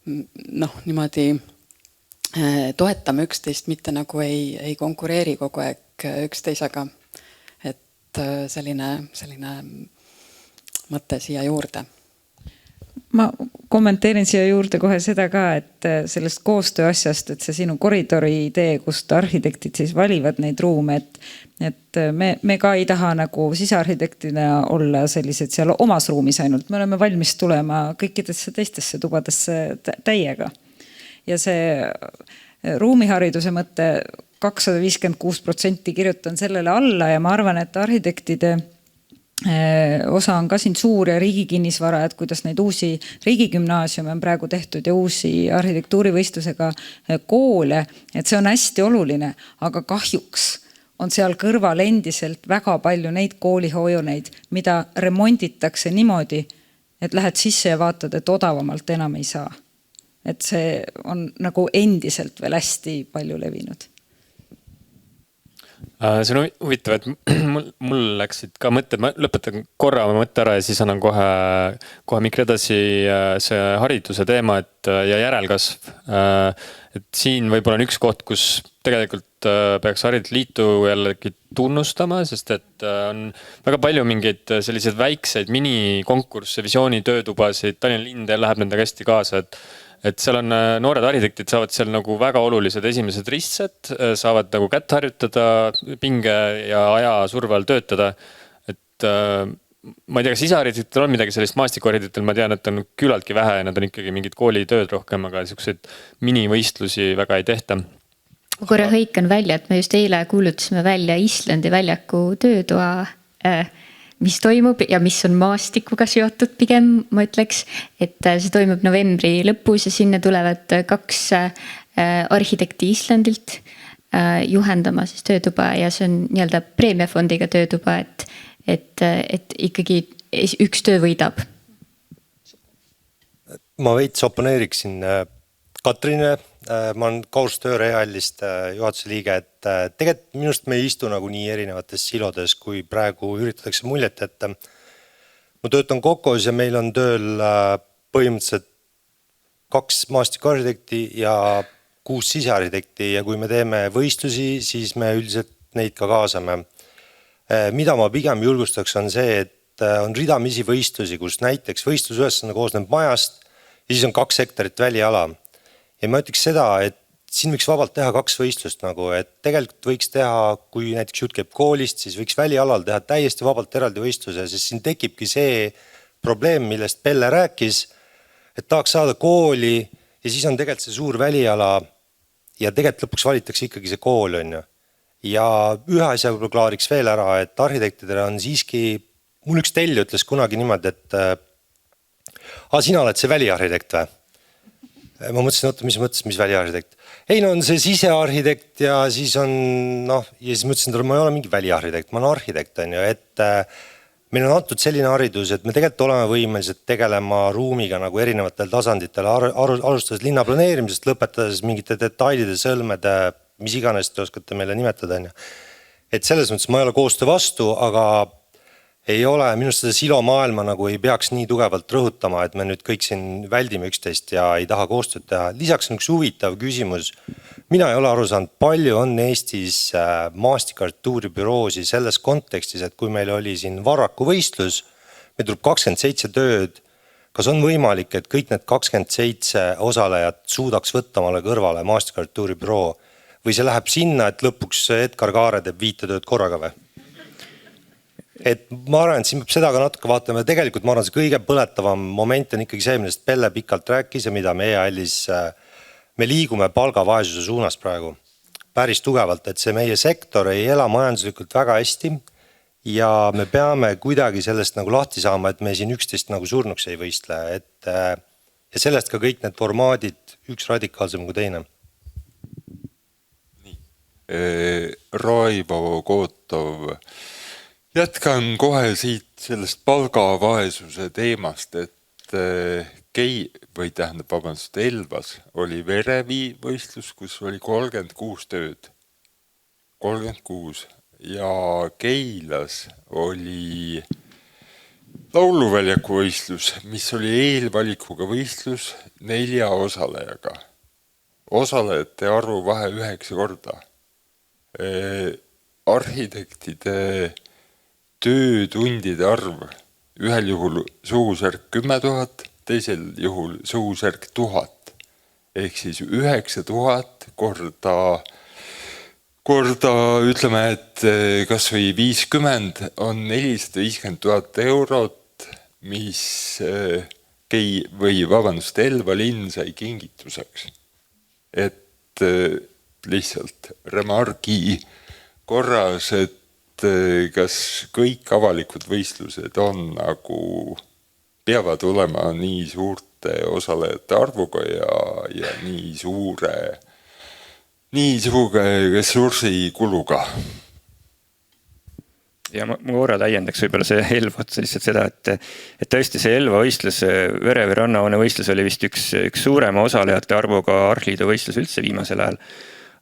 niimoodi toetame üksteist, mitte nagu ei konkureeri kogu aeg üksteisega. Et selline mõte siia juurde. Ma kommenteerin siia juurde kohe seda ka, et sellest koostöö asjast, et see sinu koridori idee, kust arhitektid siis valivad neid ruume, et me ka ei taha nagu sisearhitektina olla sellised seal omas ruumis ainult. Me oleme valmis tulema kõikidesse teistesse tubadesse täiega. Ja see ruumihariduse mõtte 256% kirjutan sellele alla ja ma arvan, et arhitektide osa on ka siin suur ja riigi kinnisvara, et kuidas neid uusi riigigümnaasiume on praegu tehtud ja uusi arhitektuurivõistlusega koole, et see on hästi oluline, aga kahjuks on seal kõrval endiselt väga palju neid koolihoojuneid, mida remonditakse niimoodi, et lähed sisse ja vaatad, et odavamalt enam ei saa. Et see on nagu endiselt veel hästi palju levinud. See on huvitav, et mul läksid ka mõtted, ma lõpetan korra oma mõtte ära ja siis annan kohe mikri edasi see hariduse teema ja järelkasv. Et siin võib-olla on üks koht, kus tegelikult peaks Haridusliitu Liitu jällegi tunnustama, sest et on väga palju mingeid selliseid väikseid minikonkursse, visiooni töötubasid, Tallinna linn läheb nendega hästi kaasa, et seal on noored arhitektid saavad seal nagu väga olulised esimesed ristsed, saavad nagu kätt harjutada, pinge ja aja surve all töötada. Et ma ei tea, kas sisearhitektil on midagi sellist, maastikuarhitektil ma tean, et on küllaltki vähe ja nad on ikkagi mingid koolitööd rohkem, aga niisuguseid minivõistlusi väga ei tehta. Ma korra hõikan välja, et me just eile kuulutasime välja Islandi väljaku töötoa, mis toimub ja mis on maastikuga seotud pigem, ma ütleks, et see toimub novembri lõpus ja sinna tulevad 2 arhitekti Islandilt juhendama siis töötuba ja see on nii-öelda preemiafondiga töötuba, et ikkagi üks töö võidab. Ma veits oponeeriksin Katrinile, ma olen koostöö Realist juhatuse liige, et tegelikult minust me ei istu nagu nii erinevates silodes, kui praegu üritatakse muljet, et ma töötan Kokos ja meil on tööl põhimõtteliselt 2 maastikuarhitekti ja 6 sisearhitekti ja kui me teeme võistlusi, siis me üldiselt neid ka kaasame. Mida ma pigem julgustaks on see, et on ridamisi võistlusi, kus näiteks võistlusülesanne koosneb majast ja siis on 2 hektarit väliala. Ja ma ütleks seda, et siin võiks vabalt teha 2 võistlust nagu, et tegelikult võiks teha, kui näiteks jutt käib koolist, siis võiks välialal teha täiesti vabalt eraldi võistluse, sest siin tekibki see probleem, millest Pelle rääkis, et tahaks saada kooli ja siis on tegelikult see suur väliala ja tegelikult lõpuks valitakse ikkagi see kool on ju. Ja ühe asja võib-olla klaariks veel ära, et arhitektidele on siiski, mul üks telli ütles kunagi niimoodi, et sina oled see väliarhitekt või? Ma mõtlesin, mis väliarhitekt? Ei, no on see sisearhitekt ja siis on, ja siis mõtlesin, et ma ei ole mingi väliarhitekt, ma olen arhitekt, on ju, et meil on antud selline haridus, et me tegelikult oleme võimelised tegelema ruumiga nagu erinevatel tasanditel, alustades linna planeerimisest, lõpetades mingite detailide, sõlmede, mis iganes te oskate meile nimetada, on ju. Et selles mõttes ma ei ole koostöö vastu, aga ei ole, minust seda silomaailma nagu ei peaks nii tugevalt rõhutama, et me nüüd kõik siin väldime üksteist ja ei taha koostööd teha. Lisaks on üks huvitav küsimus. Mina ei ole aru saanud, palju on Eestis maastikuarhitektuuribüroosi selles kontekstis, et kui meil oli siin Varraku võistlus, meil tuleb 27 tööd. Kas on võimalik, et kõik need 27 osalejat suudaks võtta omale kõrvale maastikuarhitektuuribüroo või see läheb sinna, et lõpuks Edgar Kaare teeb 5 tööd korraga või? Et ma arvan, et siin peab seda ka natuke vaatama ja tegelikult ma arvan, see kõige põletavam moment on ikkagi see, millest Pelle pikalt rääkis ja mida me EAL-is, me liigume palgavaesuse suunas praegu päris tugevalt, et see meie sektor ei ela majanduslikult väga hästi ja me peame kuidagi sellest nagu lahti saama, et me siin üksteist nagu surnuks ei võistle, et ja sellest ka kõik need formaadid, üks radikaalsem kui teine. Raivo Kootov. Jätkan kohe siit sellest palgavaesuse teemast, et Elvas oli Verevi võistlus, kus oli 36 tööd. 36. Ja Keilas oli lauluväljaku võistlus, mis oli eelvalikuga võistlus 4 osalejaga. Osalejate arvu vahe 9 korda. Arhitektide töötundide arv, ühel juhul suurusjärk 10 000, teisel juhul suurusjärk 1000. Ehk siis 9000 korda ütleme, et kas või 50 on 450 000 eurot, mis Elva linn sai kingituseks. Et lihtsalt remargi korras, et kas kõik avalikud võistlused on nagu peavad olema nii suurte osalejate arvuga ja nii suure ressursikuluga. Ja ma korra täiendaks võib-olla see Elva otsa lihtsalt seda, et tõesti see Elva võistlus, Verevi rannahoone võistlus oli vist üks suurema osalejate arvuga Arhliidu võistlus üldse viimasel ajal.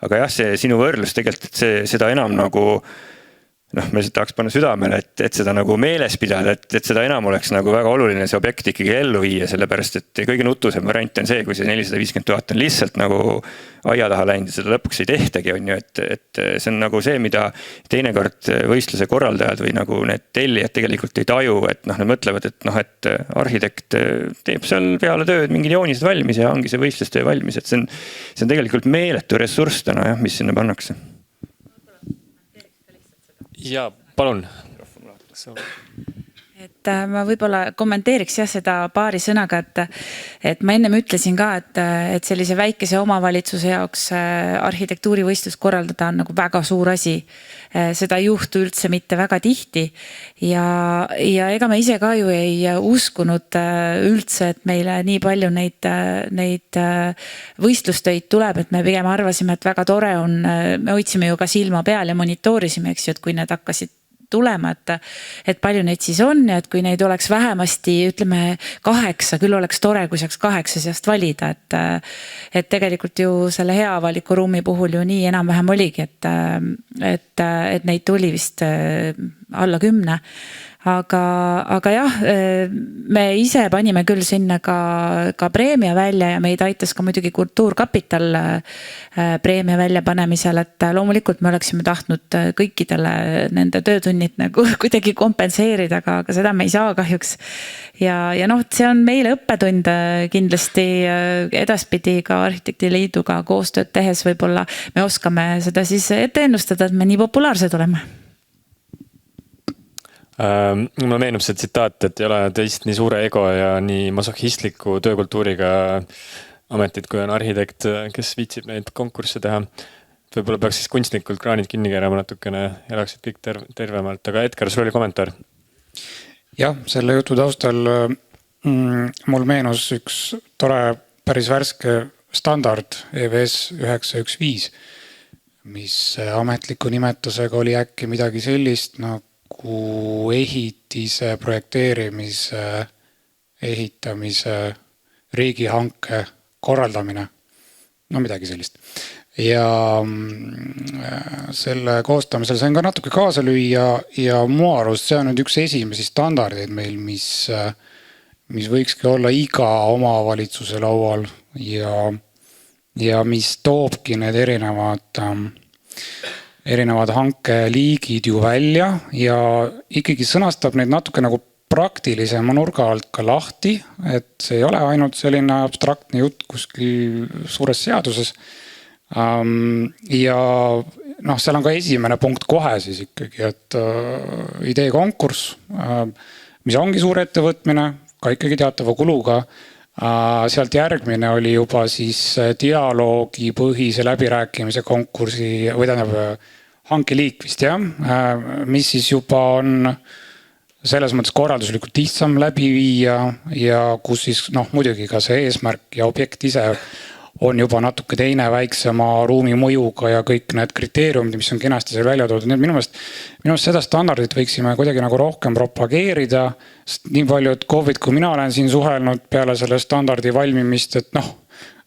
Aga jah, see sinu võrdlus tegelikult, et seda enam nagu me tahaks panna südamele, et seda nagu meeles pidada, et seda enam oleks nagu väga oluline see objekt ikkagi ellu viia, sellepärast, et kõige nutusem variant on see, kui see 450 000 on lihtsalt nagu aia taha läinud ja seda lõpuks ei tehtagi, on ju, et see on nagu see, mida teinekord võistluse korraldajad või nagu need tellijad tegelikult ei taju, et nad mõtlevad, et arhitekt teeb seal peale tööd mingid joonised valmis ja ongi see võistlustöö valmis, et see on tegelikult meeletu ressurss täna, mis sinna pannakse. Ja palun. et ma võib-olla kommenteeriks jah seda paari sõnaga, et ma ennem ütlesin ka, et sellise väikese omavalitsuse jaoks arhitektuurivõistlust korraldada on nagu väga suur asi. Seda ei juhtu üldse mitte väga tihti ja ega me ise ka ju ei uskunud üldse, et meile nii palju neid võistlustöid tuleb, et me pigem arvasime, et väga tore on, me hoidsime ju ka silma peal ja monitoorisime, eks ju, et kui need hakkasid tulema, et palju neid siis on ja et kui neid oleks vähemasti, ütleme 8, küll oleks tore, kui saaks 8 seast valida, et tegelikult ju selle hea avaliku ruumi puhul ju nii enam-vähem oligi, et neid tuli vist alla 10. Aga jah, me ise panime küll sinna ka preemia välja ja meid aitas ka muidugi Kultuurkapital preemia väljapanemisel, et loomulikult me oleksime tahtnud kõikidele nende töötunnid nagu kuidagi kompenseerida, aga seda me ei saa kahjuks. Ja noh, see on meile õppetund kindlasti edaspidi ka Arhitektiliiduga koostööd tehes võib-olla me oskame seda siis ette ennustada, et me nii populaarsed oleme. Mulle meenub see tsitaat, et ei ole teist nii suure ego ja nii masohhistliku töökultuuriga ametid, kui on arhitekt, kes viitsib neid konkursse teha. Võib-olla peaks siis kunstnikult kraanid kinni keerama natukene, elaksid kõik tervemalt. Aga Edgar, sul oli kommentaar? Jah, selle jutu taustal mul meenus üks tore päris värske standard EVS 915, mis ametliku nimetusega oli äkki midagi sellist nagu ehitise, projekteerimise, ehitamise, riigihanke korraldamine. No midagi sellist. Ja selle koostamisel sain ka natuke kaasa lüüa ja mu arust see on nüüd üks esimesi standardeid meil, mis võikski olla iga omavalitsuse laual ja mis toobki need erinevad hankeliigid ju välja ja ikkagi sõnastab neid natuke nagu praktilisema nurga alt ka lahti, et see ei ole ainult selline abstraktne jutt kuskil suures seaduses. Ja seal on ka esimene punkt kohe siis ikkagi, et ideekonkurss, mis ongi suur ettevõtmine, ka ikkagi teatava kuluga. Sealt järgmine oli juba siis dialoogi põhise läbirääkimise konkursi või tähendab hankeliik vist jah, mis siis juba on selles mõttes korralduslikult lihtsam läbi viia ja kus siis muidugi ka see eesmärk ja objekt ise on juba natuke teine väiksema ruumi mõjuga ja kõik need kriteeriumid, mis on kenasti seal välja toodud. Minu meelest seda standardit võiksime kuidagi nagu rohkem propageerida. Nii palju, et COVID, kui mina olen siin suhelnud peale selle standardi valmimist, et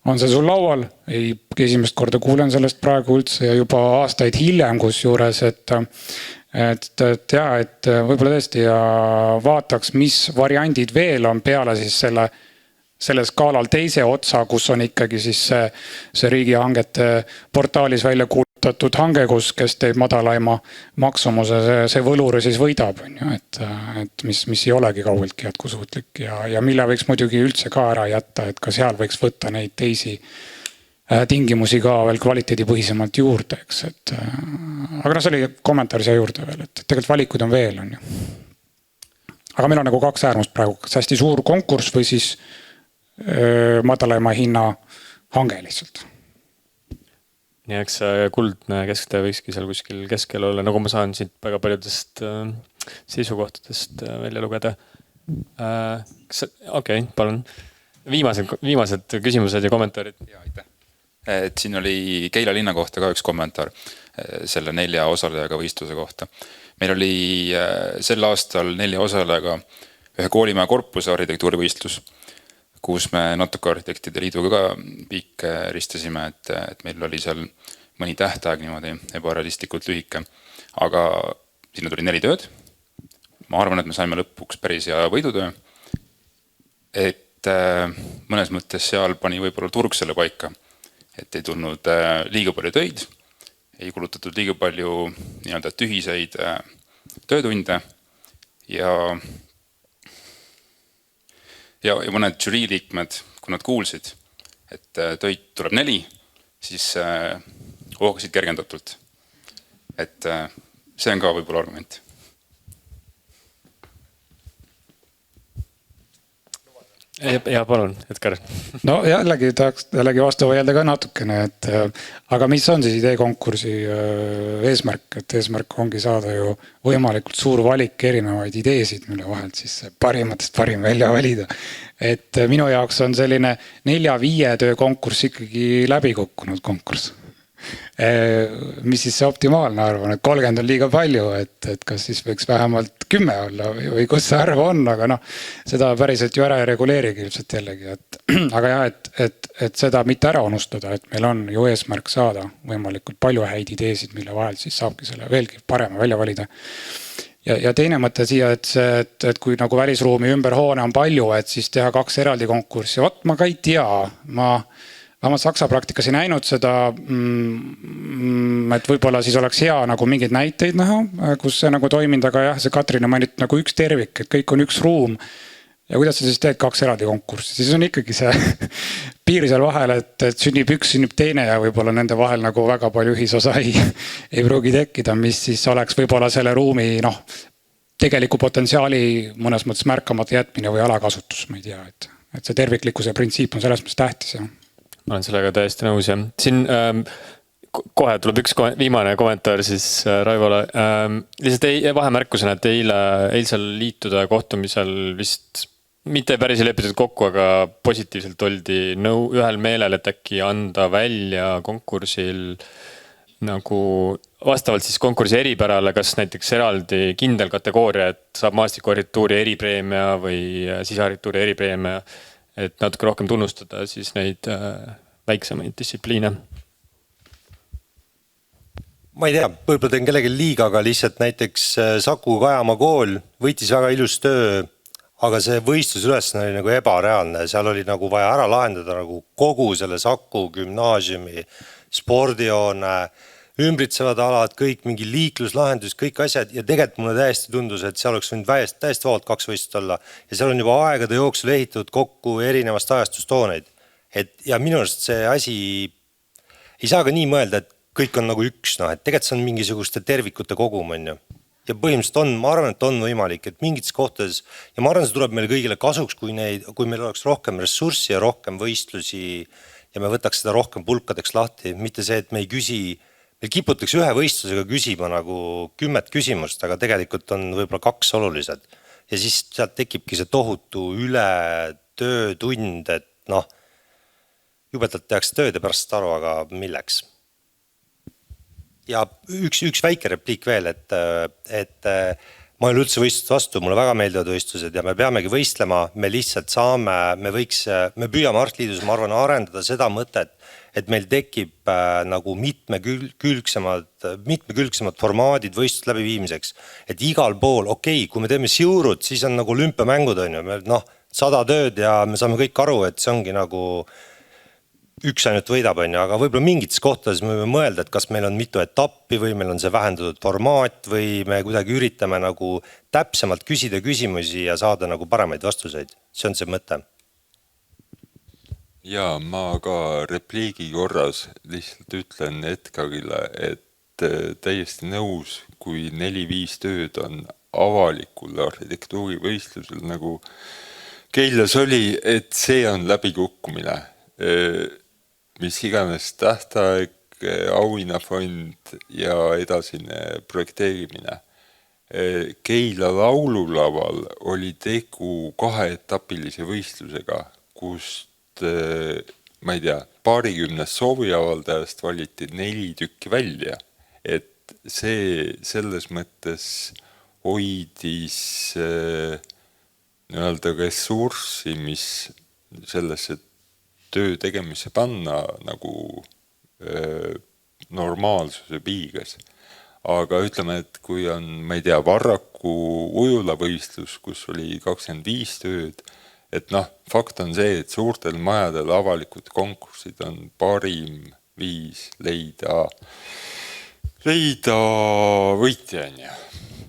on see sul laual, esimest korda kuulen sellest praegu üldse ja juba aastaid hiljem kus juures, et võib-olla tõesti ja vaataks, mis variandid veel on peale siis selle skaalal teise otsa, kus on ikkagi siis see riigihangete portaalis välja kuulutatud hange, kes teeb madalaima maksumuse, see võlur siis võidab, et mis ei olegi kaugeltki jätkusuutlik ja mille võiks muidugi üldse ka ära jätta, et ka seal võiks võtta neid teisi tingimusi ka veel kvaliteedipõhisemalt juurde, eks. Aga see oli kommentaar siia juurde veel, et tegelikult valikuid on veel. Aga meil on nagu 2 äärmust praegu, kas hästi suur konkurss või siis madalaima hinna hange lihtsalt. Nii eks kuldne kesktee võikski seal kuskil keskel olla, nagu ma saan siit väga paljudest seisukohtadest välja lugeda. Okei, palun. Viimased küsimused ja kommentaarid. Ja, aitäh. Et siin oli Keila linna kohta ka üks kommentaar selle 4 osalejaga võistluse kohta. Meil oli sel aastal 4 osalejaga ühe koolimaja korpuse arhitektuurivõistlus, kus me natuke Arhitektide Liiduga ka piike ristasime, et meil oli seal mõni tähtaeg niimoodi ebarealistlikult lühike. Aga sinna tuli 4 tööd. Ma arvan, et me saime lõpuks päris hea võidutöö. Et mõnes mõttes seal pani võib-olla turg selle paika. Et ei tulnud liiga palju töid, ei kulutatud liiga palju nii-öelda tühiseid töötunde ja mõned žürii liikmed, kui nad kuulsid, et töid tuleb 4, siis oogasid kergendatult. Et see on ka võib-olla argument. Ja palun, Edgar. no jällegi tahaks vastu vaielda ka natukene, et aga mis on siis ideekonkursi eesmärk, et eesmärk ongi saada ju võimalikult suur valik erinevaid ideesid, mille vahelt siis parimatest parim välja valida. Et minu jaoks on selline 4-5 töö konkurss ikkagi läbi kukkunud konkurss. Mis siis see optimaalne arvan, et 30 on liiga palju, et kas siis võiks vähemalt 10 olla või kus see arv on, aga noh, seda päriselt ju ära ei reguleerigi ilmselt jällegi, aga jah, et seda mitte ära unustada, et meil on ju eesmärk saada võimalikult palju häid ideesid, mille vahel siis saabki selle veelgi parema välja valida. Ja teine mõte siia, et kui nagu välisruumi ümber hoone on palju, et siis teha 2 eraldi konkurssi, ma ka ei tea, vähemalt Saksa praktikas ei näinud seda, et võib-olla siis oleks hea nagu mingeid näiteid näha, kus see nagu toiminud, aga jah, see Katrin mainit nagu üks tervik, et kõik on üks ruum. Ja kuidas sa siis teed 2 eraldi konkurssi, siis on ikkagi see piir seal vahel, et sünnib üks, sünnib teine ja võib-olla nende vahel nagu väga palju ühisosa ei pruugi tekkida, mis siis oleks võib-olla selle ruumi tegeliku potentsiaali mõnes mõttes märkamata jätmine või alakasutus, ma ei tea, et see terviklikkuse printsiip on selles mõttes tähtis, jah. Ma olen sellega täiesti nõus, jah. Siin kohe tuleb üks viimane kommentaar siis Raivole. Lihtsalt vahemärkusena, et eilsel liituda kohtumisel vist mitte päris ei lepitud kokku, aga positiivselt oldi ühel meelel, et äkki anda välja konkursil nagu vastavalt siis konkursi eripärale, kas näiteks eraldi kindel kategooria, et saab maastikuarhitektuuri eripreemia või sisearhitektuuri eripreemia, et natuke rohkem tunnustada siis neid väiksemaid distsipliine. Ma ei tea, võib-olla teen kellegi liiga, aga lihtsalt näiteks Saku Kajamaa kool võitis väga ilus töö, aga see võistlusülesanne oli nagu ebareaalne. Seal oli nagu vaja ära lahendada nagu kogu selle Saku gümnaasiumi, spordihoone, ümbritsevad alad, kõik mingi liikluslahendus, kõik asjad ja tegelikult mulle täiesti tundus, et seal oleks võinud täiesti vabalt 2 võistlust olla ja seal on juba aegade jooksul ehitatud kokku erinevast ajastustooneid. Ja minu arust see asi ei saa ka nii mõelda, et kõik on nagu üks, et tegelikult see on mingisuguste tervikute kogum, on ju. Ja põhimõtteliselt on, ma arvan, et on võimalik, et mingites kohtades ja ma arvan, see tuleb meile kõigile kasuks, kui meil oleks rohkem ressurssi ja rohkem võistlusi ja me võtaks seda rohkem pulkadeks lahti, mitte see, et me ei küsi. Meil kiputakse ühe võistlusega küsima nagu 10 küsimust, aga tegelikult on võib-olla 2 olulised. Ja siis sealt tekibki see tohutu üle töötund, et jubedalt tehakse tööd ja pärast aru, aga milleks. Ja üks väike repliik veel, et ma olen üldse võistlust vastu, mulle väga meeldivad võistlused ja me peamegi võistlema, me lihtsalt saame, me püüame Artliidus, ma arvan, arendada seda mõtet, et meil tekib nagu mitmekülgsemad formaadid võistlust läbi viimiseks. Et igal pool, kui me teeme siurud, siis on nagu olümpiamängud, on ju, 100 tööd ja me saame kõik aru, et see ongi nagu üks ainult võidab, on ju, aga võib-olla mingites kohtades me võime mõelda, et kas meil on mitu etappi või meil on see vähendatud formaat või me kuidagi üritame nagu täpsemalt küsida küsimusi ja saada nagu paremaid vastuseid. See on see mõte. Ja ma ka repliigi korras lihtsalt ütlen Edgarile, et täiesti nõus, kui 4-5 tööd on avalikul arhitektuurivõistlusel nagu Keilas oli, et see on läbikukkumine. Mis iganes tähtaeg, auhinnafond ja edasine projekteerimine. Keila laululaval oli tegu 2-etapilise võistlusega, kust, ma ei tea, 20 sooviavaldajast valiti 4 tükki välja. Et see selles mõttes hoidis nii-öelda ressurssi, mis sellesse töö tegemisse panna nagu normaalsuse piires. Aga ütleme, et kui on, ma ei tea, Varraku ujulavõistlus, kus oli 25 tööd, et fakt on see, et suurtel majadel avalikud konkursid on parim viis leida võitja, on ju.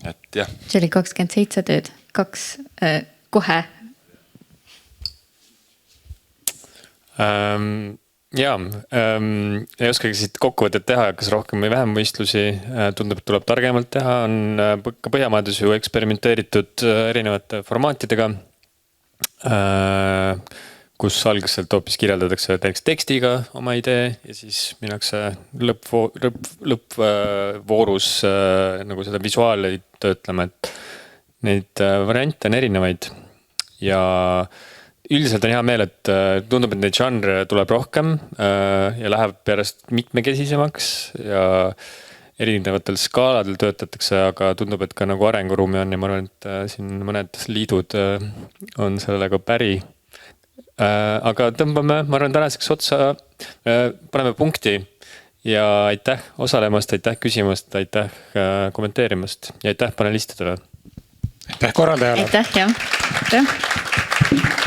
Et jah. See oli 27 tööd, 2 kohe. Ei oskagi siit kokkuvõtet teha, kas rohkem või vähem võistlusi, tundub, et tuleb targemalt teha, on ka Põhjamaades ju eksperimenteeritud erinevate formaatidega. kus algselt hoopis kirjeldatakse näiteks tekstiga oma idee ja siis minnakse lõppvoorus nagu seda visuaali töötlema, et neid variante on erinevaid. Ja üldiselt on hea meel, et tundub, et neid žanre tuleb rohkem ja läheb järjest mitmekesisemaks ja erinevatel skaaladel töötatakse, aga tundub, et ka nagu arenguruumi on ja ma arvan, et siin mõned liidud on sellega päri. Aga tõmbame, ma arvan, tänaseks otsa, paneme punkti ja aitäh osalemast, aitäh küsimast, aitäh kommenteerimast ja aitäh panelistidele. Aitäh korraldajale. Aitäh, jah. Aitäh.